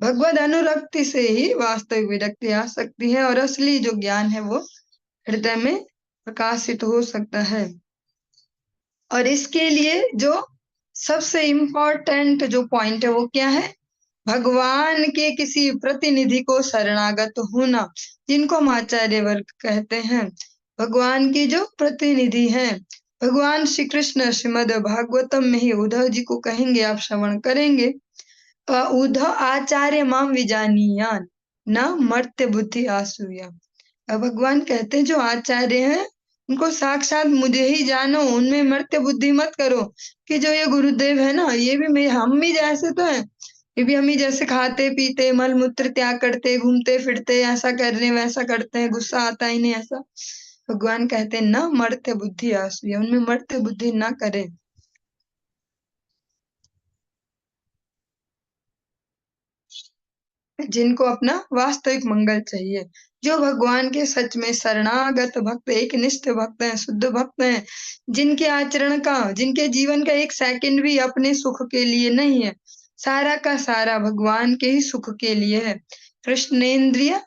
भगवद अनुरक्ति से ही वास्तविक विरक्ति आ सकती है और असली जो ज्ञान है वो हृदय में प्रकाशित हो सकता है। और इसके लिए जो सबसे इम्पोर्टेंट जो पॉइंट है वो क्या है, भगवान के किसी प्रतिनिधि को शरणागत होना, जिनको हम आचार्य वर्ग कहते हैं। भगवान के जो प्रतिनिधि हैं, भगवान श्री कृष्ण श्रीमद् भागवतम में ही उद्धव जी को कहेंगे, आप श्रवण करेंगे। उद्धव आचार्य माम विजानीयान न मर्त्य बुद्धि आसूया। भगवान कहते हैं जो आचार्य हैं उनको साक्षात मुझे ही जानो, उनमें मर्त्य बुद्धि मत करो कि जो ये गुरुदेव है ना, ये भी हम ही जैसे तो हैं, ये भी हम ही जैसे खाते पीते मल मूत्र त्याग करते घूमते फिरते, ऐसा कर रहे वैसा करते हैं, गुस्सा आता ही नहीं ऐसा। भगवान कहते हैं न मर्त्य बुद्धि आसूया, उनमें मर्त्य बुद्धि ना करे। जिनको अपना वास्तविक मंगल चाहिए, जो भगवान के सच में शरणागत भक्त, एक निष्ठ भक्त हैं, शुद्ध भक्त हैं, जिनके आचरण का, जिनके जीवन का एक सेकंड भी अपने सुख के लिए नहीं है, सारा का सारा भगवान के ही सुख के लिए है। कृष्णेंद्रिय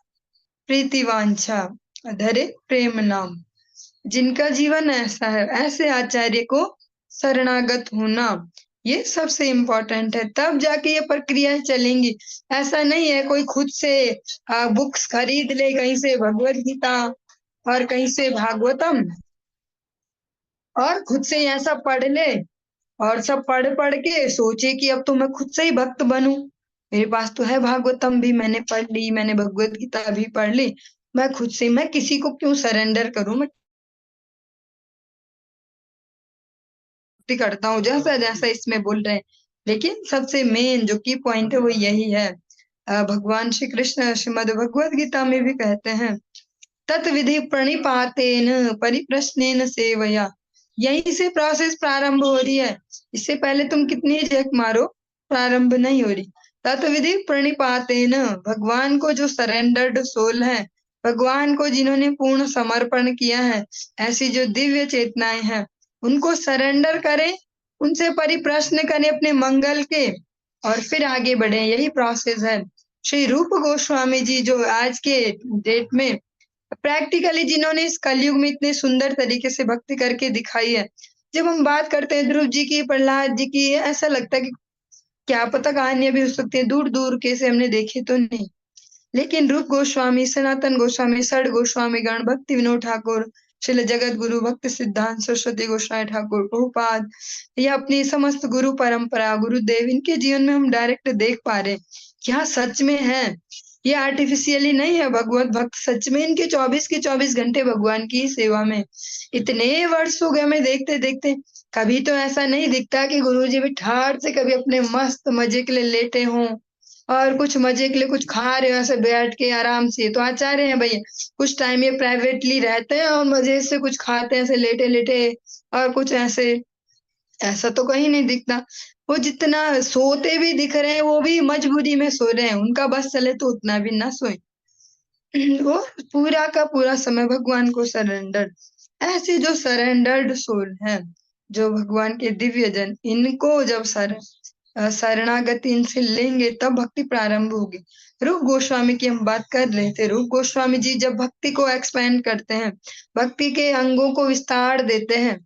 प्रीतिवांछा अधरे प्रेम नाम, जिनका जीवन ऐसा है, ऐसे आचार्य को शरणागत होना, ये सबसे इम्पोर्टेंट है। तब जाके ये प्रक्रियाएं चलेंगी। ऐसा नहीं है कोई खुद से बुक्स खरीद ले कहीं से भगवत गीता और कहीं से भागवतम, और खुद से ऐसा पढ़ ले और सब पढ़ पढ़ के सोचे कि अब तो मैं खुद से ही भक्त बनूं, मेरे पास तो है भागवतम भी, मैंने पढ़ ली, मैंने भगवत गीता भी पढ़ ली, मैं खुद से, मैं किसी को क्यों सरेंडर करूं, मैं भक्ति करता हूँ जैसा जैसा इसमें बोल रहे हैं। लेकिन सबसे मेन जो की पॉइंट है वो यही है। भगवान श्री कृष्ण श्रीमद् भगवत गीता में भी कहते हैं, तत्विधि प्रणिपातेन परिप्रश्नेन सेवया, यहीं से प्रोसेस प्रारंभ हो रही है। इससे पहले तुम कितनी जग मारो, प्रारंभ नहीं हो रही। तत्विधि प्रणिपातेन, भगवान को जो सरेंडर्ड सोल है, भगवान को जिन्होंने पूर्ण समर्पण किया है, ऐसी जो दिव्य चेतनाएं हैं, उनको सरेंडर करें, उनसे परिप्रश्न करें अपने मंगल के, और फिर आगे बढ़े, यही प्रोसेस है। श्री रूप गोस्वामी जी जो आज के डेट में प्रैक्टिकली, जिन्होंने इस कलयुग में इतने सुंदर तरीके से भक्ति करके दिखाई है। जब हम बात करते हैं ध्रुव जी की, प्रहलाद जी की, ऐसा लगता है कि क्या पता कहानियां भी हो सकती है, दूर दूर के से हमने देखे तो नहीं। लेकिन रूप गोस्वामी, सनातन गोस्वामी, षड गोस्वामी गण, भक्ति विनोद ठाकुर, श्रील जगत गुरु भक्ति सिद्धांत सरस्वती गोस्वामी ठाकुर, प्रभुपाद, या अपनी समस्त गुरु परंपरा, गुरुदेव, इनके जीवन में हम डायरेक्ट देख पा रहे हैं कि हाँ सच में है, ये आर्टिफिशियली नहीं है। भगवत भक्त सच में इनके 24 के 24 घंटे भगवान की सेवा में। इतने वर्ष हो गए हमें देखते देखते, कभी तो ऐसा नहीं दिखता कि गुरुजी भी ठाड़ से कभी अपने मस्त मजे के लिए लेटे हों और कुछ मजे के लिए कुछ खा रहे हो ऐसे बैठ के आराम से। तो आचार्य हैं भैया, कुछ टाइम ये प्राइवेटली रहते हैं और मजे से कुछ खाते हैं ऐसे लेटे लेटे, और कुछ ऐसे, ऐसा तो कहीं नहीं दिखता। वो जितना सोते भी दिख रहे हैं वो भी मजबूरी में सो रहे हैं, उनका बस चले तो उतना भी ना सोए। वो पूरा का पूरा समय भगवान को सरेंडर। ऐसे जो सरेंडर्ड सोल है, जो भगवान के दिव्य जन, इनको जब शरणागति इनसे लेंगे तब भक्ति प्रारंभ होगी। रूप गोस्वामी की हम बात कर रहे थे। रूप गोस्वामी जी जब भक्ति को एक्सपेंड करते हैं, भक्ति के अंगों को विस्तार देते हैं,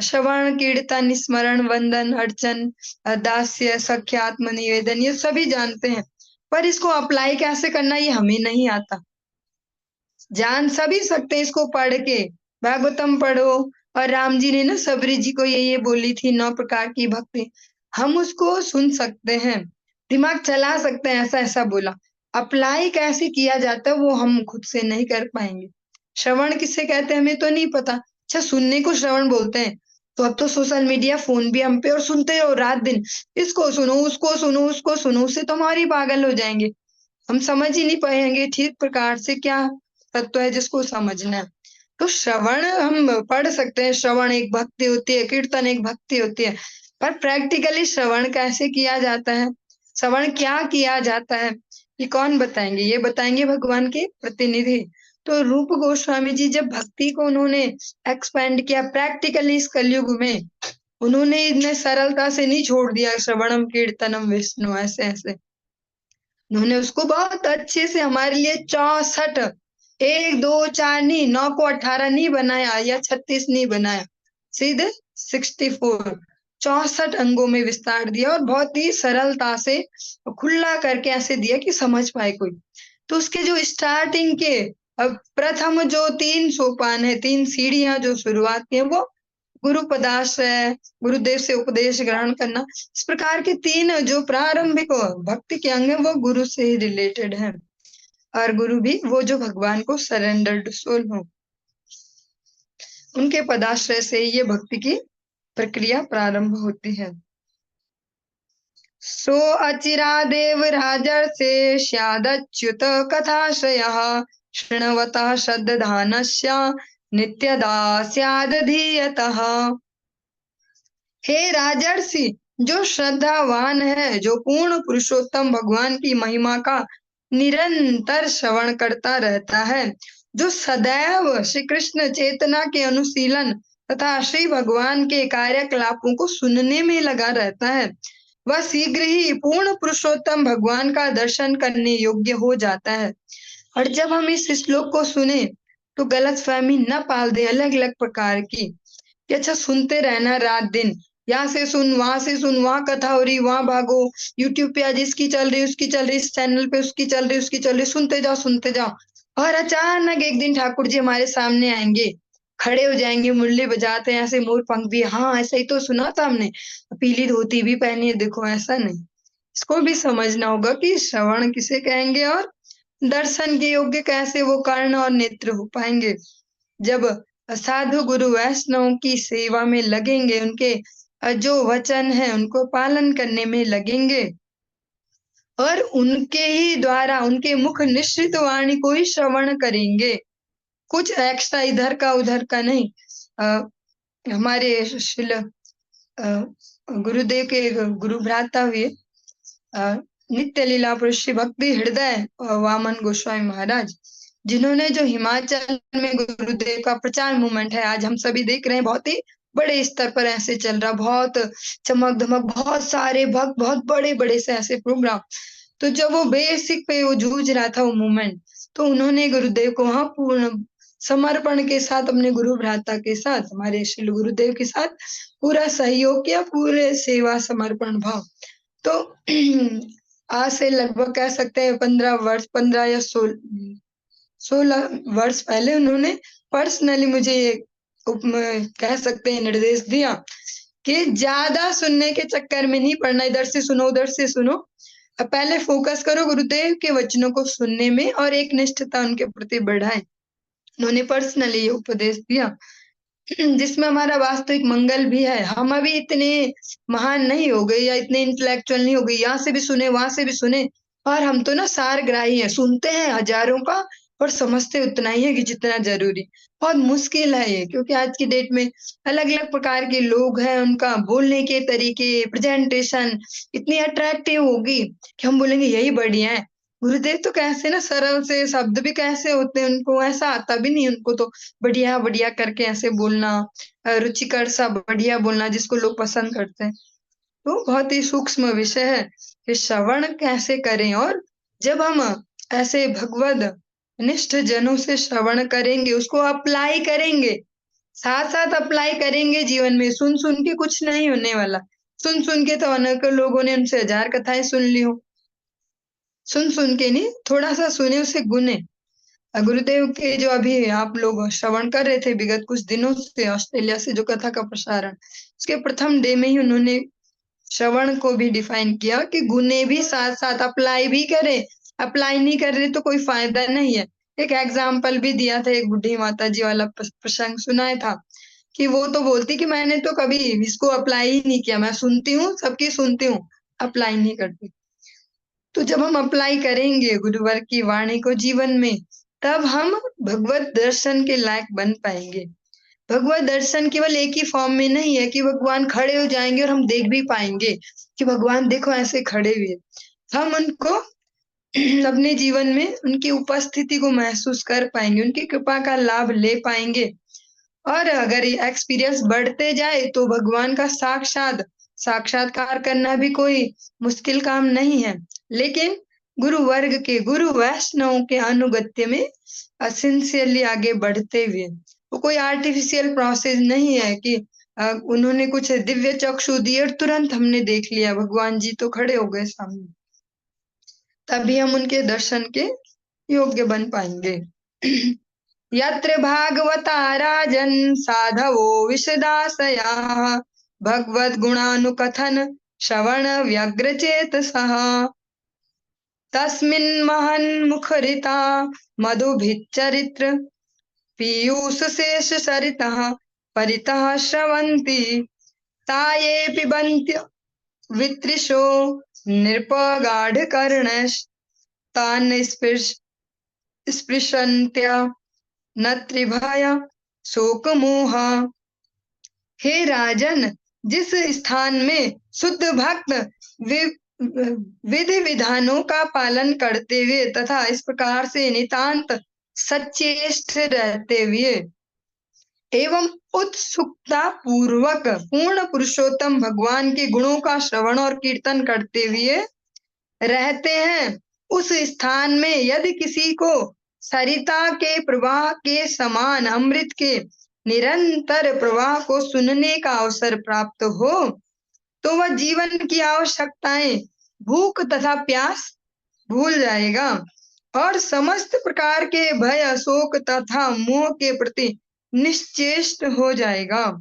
श्रवण कीर्तन स्मरण वंदन अर्चन दास्य सख्य आत्म निवेदन, ये सभी जानते हैं, पर इसको अप्लाई कैसे करना ये हमें नहीं आता। जान सभी सकते हैं इसको पढ़ के, भागवतम पढ़ो, और राम जी ने ना सबरी जी को ये बोली थी 9 प्रकार की भक्ति, हम उसको सुन सकते हैं, दिमाग चला सकते हैं, ऐसा ऐसा बोला। अप्लाई कैसे किया जाता है वो हम खुद से नहीं कर पाएंगे। श्रवण किससे कहते हैं हमें तो नहीं पता। अच्छा, सुनने को श्रवण बोलते हैं, तो अब तो सोशल मीडिया फोन भी हम पे, और सुनते रहो रात दिन, इसको सुनो उसको सुनो उसको सुनो, उससे तो हमारी पागल हो जाएंगे, हम समझ ही नहीं पाएंगे ठीक प्रकार से क्या तत्व है जिसको समझना है। तो श्रवण हम पढ़ सकते हैं, श्रवण एक भक्ति होती है, कीर्तन एक भक्ति होती है, पर प्रैक्टिकली श्रवण कैसे किया जाता है, श्रवण क्या किया जाता है, ये कौन बताएंगे, ये बताएंगे भगवान के प्रतिनिधि। तो रूप गोस्वामी जी जब भक्ति को उन्होंने एक्सपेंड किया प्रैक्टिकली इस कलयुग में, उन्होंने इतने सरलता से नहीं छोड़ दिया श्रवणम कीर्तनम विष्णु ऐसे ऐसे, उन्होंने उसको बहुत अच्छे से हमारे लिए 64, 1 2 4 नहीं, 9 को 18 नहीं बनाया या 36 नहीं बनाया, सीधे 64, 64 अंगों में विस्तार दिया और बहुत ही सरलता से खुला करके ऐसे दिया कि समझ पाए कोई। तो उसके जो स्टार्टिंग के प्रथम जो 3 सोपान है, 3 सीढ़ियां जो शुरुआत की है, वो गुरु पदाश्रय, गुरुदेव से उपदेश ग्रहण करना, इस प्रकार के 3 जो प्रारंभिक भक्ति के अंग है वो गुरु से ही रिलेटेड है। और गुरु भी वो जो भगवान को सरेंडर्ड सोल हो, उनके पदाश्रय से ये भक्ति की प्रक्रिया प्रारंभ होती है। सो अचिरादेव राजर्षे स्यादच्युत कथाश्रयः शृण्वतः श्रद्धानस्य नित्यदा स्यादधीयतः। हे राजर्षि, जो श्रद्धावान है, जो पूर्ण पुरुषोत्तम भगवान की महिमा का निरंतर श्रवण करता रहता है, जो सदैव श्री कृष्ण चेतना के अनुशीलन तथा श्री भगवान के कार्यकलापों को सुनने में लगा रहता है, वह शीघ्र ही पूर्ण पुरुषोत्तम भगवान का दर्शन करने योग्य हो जाता है। और जब हम इस श्लोक को सुने तो गलतफहमी न पाल दे अलग अलग प्रकार की, कि अच्छा सुनते रहना रात दिन, यहाँ से सुन, वहां कथा हो रही, वहां भागो, यूट्यूब पे आज इसकी चल रही, उसकी चल रही, इस चैनल पे उसकी चल रही, उसकी चल रही, सुनते जाओ। और अचानक एक दिन ठाकुर जी हमारे सामने आएंगे, खड़े हो जाएंगे, मुरली बजाते हैं ऐसे, मोर पंख भी, हाँ ऐसा ही तो सुना था हमने, पीली धोती भी पहनी है, देखो ऐसा नहीं। इसको भी समझना होगा कि श्रवण किसे कहेंगे और दर्शन के योग्य कैसे वो कर्ण और नेत्र हो पाएंगे। जब साधु गुरु वैष्णव की सेवा में लगेंगे, उनके जो वचन है उनको पालन करने में लगेंगे और उनके ही द्वारा, उनके मुख निश्चित वाणी को ही श्रवण करेंगे, कुछ एक्स्ट्रा इधर का उधर का नहीं। हमारे शिल गुरुदेव के गुरु भ्राता हुए नित्य लीला पुरुष श्री भक्ति हृदय वामन गोस्वामी महाराज, जिन्होंने जो हिमाचल में गुरुदेव का प्रचार मूवमेंट है आज हम सभी देख रहे हैं, बहुत ही बड़े स्तर पर ऐसे चल रहा, बहुत चमक धमक, बहुत सारे भक्त, बहुत बड़े बड़े से ऐसे प्रोग्राम। तो जब वो बेसिक पे वो जूझ रहा था वो मूवमेंट, तो उन्होंने गुरुदेव को वहां पूर्ण समर्पण के साथ, अपने गुरु भ्राता के साथ, हमारे श्री गुरुदेव के साथ पूरा सहयोग किया, पूरे सेवा समर्पण भाव। तो आज से लगभग कह सकते हैं 15 या 16 वर्ष पहले उन्होंने पर्सनली मुझे ये कह सकते हैं निर्देश दिया कि ज्यादा सुनने के चक्कर में नहीं पड़ना, इधर से सुनो उधर से सुनो, अब पहले फोकस करो गुरुदेव के वचनों को सुनने में और एक निष्ठता उनके प्रति बढ़ाए। उन्होंने पर्सनली ये उपदेश दिया जिसमें हमारा वास्तविक मंगल भी है। हम अभी इतने महान नहीं हो गए या इतने इंटेलेक्चुअल नहीं हो गए, यहाँ से भी सुने वहां से भी सुने, और हम तो ना सारग्राही है, सुनते हैं हजारों का और समझते उतना ही है कि जितना जरूरी। बहुत मुश्किल है ये, क्योंकि आज की डेट में अलग अलग प्रकार के लोग हैं, उनका बोलने के तरीके, प्रेजेंटेशन इतनी अट्रैक्टिव होगी कि हम बोलेंगे यही बढ़िया है। गुरुदेव तो कैसे ना सरल से शब्द भी कैसे होते हैं, उनको ऐसा आता भी नहीं, उनको तो बढ़िया बढ़िया करके ऐसे बोलना, रुचिकर सा बढ़िया बोलना जिसको लोग पसंद करते हैं। तो बहुत ही सूक्ष्म विषय है कि श्रवण कैसे करें, और जब हम ऐसे भगवद निष्ठ जनों से श्रवण करेंगे, उसको अप्लाई करेंगे, साथ साथ अप्लाई करेंगे जीवन में, सुन सुन के कुछ नहीं होने वाला। सुन सुन के तो अनेक लोगों ने उनसे 1000 कथाएं सुन ली हो, सुन सुन के नहीं, थोड़ा सा सुने उसे गुने। गुरुदेव के जो अभी आप लोग श्रवण कर रहे थे विगत कुछ दिनों से ऑस्ट्रेलिया से जो कथा का प्रसारण, उसके प्रथम डे में ही उन्होंने श्रवण को भी डिफाइन किया कि गुने भी साथ साथ अप्लाई भी करें, अप्लाई नहीं कर रहे तो कोई फायदा नहीं है। एक एग्जाम्पल भी दिया था, एक बुढ़ी माता जी वाला प्रसंग सुनाया था कि वो तो बोलती कि मैंने तो कभी इसको अप्लाई ही नहीं किया, मैं सुनती हूँ, सबकी सुनती हूँ, अप्लाई नहीं करती। तो जब हम अप्लाई करेंगे गुरुवर की वाणी को जीवन में, तब हम भगवत दर्शन के लायक बन पाएंगे। भगवत दर्शन केवल एक ही फॉर्म में नहीं है कि भगवान खड़े हो जाएंगे और हम देख भी पाएंगे कि भगवान देखो ऐसे खड़े हुए, हम उनको अपने जीवन में उनकी उपस्थिति को महसूस कर पाएंगे, उनकी कृपा का लाभ ले पाएंगे। और अगर ये एक्सपीरियंस बढ़ते जाए तो भगवान का साक्षात्कार करना भी कोई मुश्किल काम नहीं है। लेकिन गुरु वर्ग के, गुरु वैष्णव के अनुगत्य में सिंसियरली आगे बढ़ते हुए, वो कोई आर्टिफिशियल प्रोसेस नहीं है कि उन्होंने कुछ दिव्य चक्षु दिए और तुरंत हमने देख लिया, भगवान जी तो खड़े हो गए सामने। तभी हम उनके दर्शन के योग्य बन पाएंगे। यत्र भागवता राजन साधवो विशदाशयाः भगवद गुणानुकथन श्रवण व्यग्र चेतसः तस्मिन् महन् मुखरिता मधुभिच्चरित्र पीयूष शेष सरितः परितः श्रवन्ति ताये पिबन्त्य वितृषो नृपगाढकर्णस्तान् स्पृशन्त्या न त्रिभय शोकमोह। हे राजन, जिस स्थान में शुद्ध भक्त विधि विधानों का पालन करते हुए तथा इस प्रकार से नितांत सचेष्ट रहते हुए एवं उत्सुकता पूर्वक पूर्ण पुरुषोत्तम भगवान के गुणों का श्रवण और कीर्तन करते हुए रहते हैं, उस स्थान में यदि किसी को सरिता के प्रवाह के समान अमृत के निरंतर प्रवाह को सुनने का अवसर प्राप्त हो तो वह जीवन की आवश्यकताएं, भूख तथा प्यास भूल जाएगा और समस्त प्रकार के भय, शोक तथा मोह के प्रति निश्चेष्ट हो जाएगा।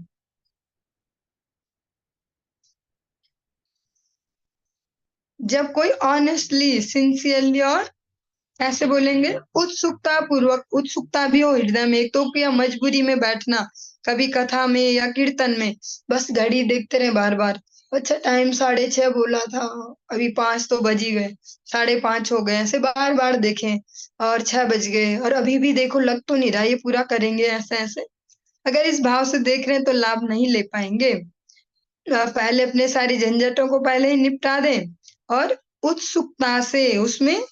जब कोई ऑनेस्टली, सिंसियरली और ऐसे बोलेंगे उत्सुकता पूर्वक, उत्सुकता भी हो हृदय में, एक तो क्या मजबूरी में बैठना, कभी कथा में या कीर्तन में बस घड़ी देखते रहे बार बार, अच्छा टाइम 6:30 बोला था, अभी 5 तो बज ही गए, 5:30 हो गए, ऐसे बार बार देखें और 6 बज गए और अभी भी देखो लग तो नहीं रहा ये पूरा करेंगे, ऐसे ऐसे अगर इस भाव से देख रहे हैं तो लाभ नहीं ले पाएंगे। पहले अपने सारी झंझटों को पहले ही निपटा दें और उत्सुकता से उसमें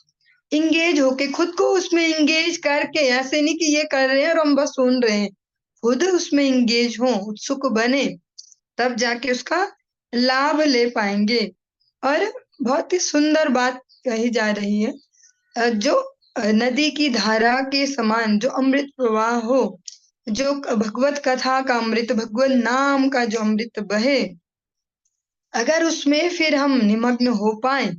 इंगेज होके, खुद को उसमें इंगेज करके, ऐसे नहीं कि ये कर रहे हैं और हम बस सुन रहे हैं, खुद उसमें इंगेज हो, उत्सुक बने, तब जाके उसका लाभ ले पाएंगे। और बहुत ही सुंदर बात कही जा रही है, जो नदी की धारा के समान जो अमृत प्रवाह हो, जो भगवत कथा का अमृत, भगवत नाम का जो अमृत बहे, अगर उसमें फिर हम निमग्न हो पाए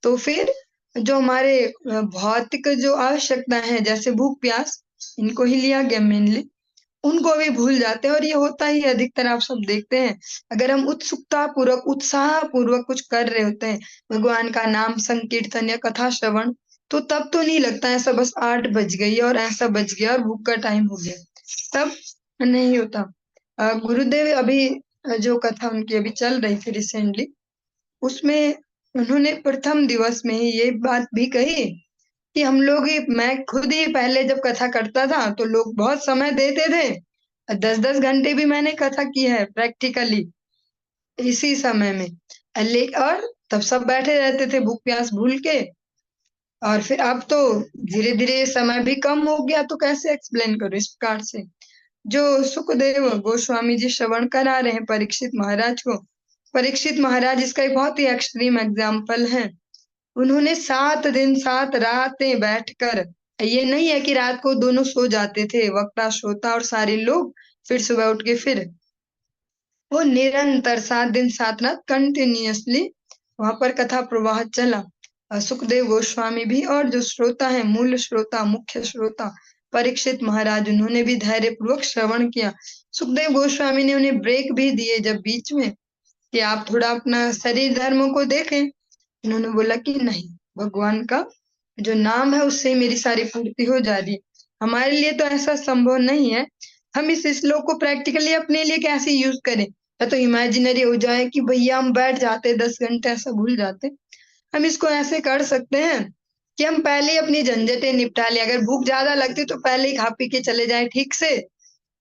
तो फिर जो हमारे भौतिक जो आवश्यकता है, जैसे भूख प्यास, इनको ही लिया गया मेनली, उनको भी भूल जाते हैं। और ये होता ही अधिकतर आप सब देखते हैं, अगर हम उत्सुकता पूर्वक, उत्साह पूर्वक कुछ कर रहे होते हैं, भगवान का नाम संकीर्तन या कथा श्रवण, तो तब तो नहीं लगता ऐसा बस 8 बज गई और ऐसा बज गया और भूख का टाइम हो गया, तब नहीं होता। गुरुदेव अभी जो कथा उनकी अभी चल रही थी रिसेंटली, उसमें उन्होंने प्रथम दिवस में ही ये बात भी कही कि हम लोग ही, मैं खुद ही पहले जब कथा करता था तो लोग बहुत समय देते थे, 10-10 घंटे भी मैंने कथा की है प्रैक्टिकली इसी समय में, और तब सब बैठे रहते थे भूख प्यास भूल के। और फिर अब तो धीरे धीरे समय भी कम हो गया, तो कैसे एक्सप्लेन करूं इस प्रकार से। जो सुखदेव गोस्वामी जी श्रवण करा रहे हैं परीक्षित महाराज को, परीक्षित महाराज इसका एक बहुत ही एक्सट्रीम एग्जाम्पल है। उन्होंने 7 दिन 7 रातें बैठकर, ये नहीं है कि रात को दोनों सो जाते थे, वक्ता श्रोता और सारे लोग, फिर सुबह उठ के फिर, वो निरंतर 7 दिन 7 रात कंटिन्यूअसली वहां पर कथा प्रवाह चला। सुखदेव गोस्वामी भी और जो श्रोता है, मूल श्रोता, मुख्य श्रोता परीक्षित महाराज, उन्होंने भी धैर्य पूर्वक श्रवण किया। सुखदेव गोस्वामी ने उन्हें ब्रेक भी दिए जब बीच में, कि आप थोड़ा अपना शरीर धर्म को देखें। उन्होंने बोला कि नहीं, भगवान का जो नाम है उससे ही मेरी सारी पूर्ति हो जा रही है, हमारे लिए तो ऐसा संभव नहीं है। हम इस श्लोक को प्रैक्टिकली अपने लिए कैसे यूज करें, या तो इमेजिनरी हो जाए कि भैया हम बैठ जाते 10 घंटे, ऐसा भूल जाते। हम इसको ऐसे कर सकते हैं कि हम पहले ही अपनी झंझटें निपटा लें, अगर भूख ज्यादा लगती तो पहले ही खा पी के चले जाएं ठीक से,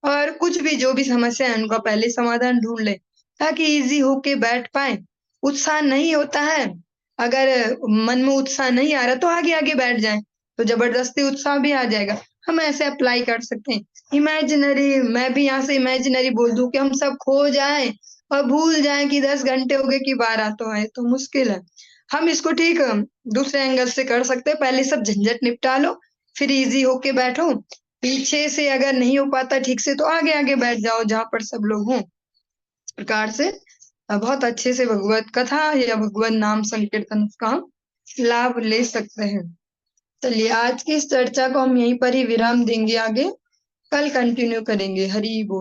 और कुछ भी जो भी समस्या है उनका पहले समाधान ढूंढ ले, ताकि इजी होके बैठ पाए। उत्साह नहीं होता है, अगर मन में उत्साह नहीं आ रहा तो आगे आगे बैठ जाए, तो जबरदस्ती उत्साह भी आ जाएगा। हम ऐसे अप्लाई कर सकते हैं इमेजिनरी, मैं भी यहाँ से इमेजिनरी बोल दूं कि हम सब खो जाएं और भूल जाएं कि 10 घंटे हो गए कि 12 तो है, तो मुश्किल है। हम इसको ठीक दूसरे एंगल से कर सकते हैं, पहले सब झंझट निपटा लो, फिर इजी होके बैठो, पीछे से अगर नहीं हो पाता ठीक से तो आगे आगे बैठ जाओ जहां पर सब लोग हों। प्रकार से बहुत अच्छे से भगवत कथा या भगवत नाम संकीर्तन का हम लाभ ले सकते हैं। चलिए आज की इस चर्चा को हम यहीं पर ही विराम देंगे, आगे कल कंटिन्यू करेंगे। हरि बोल।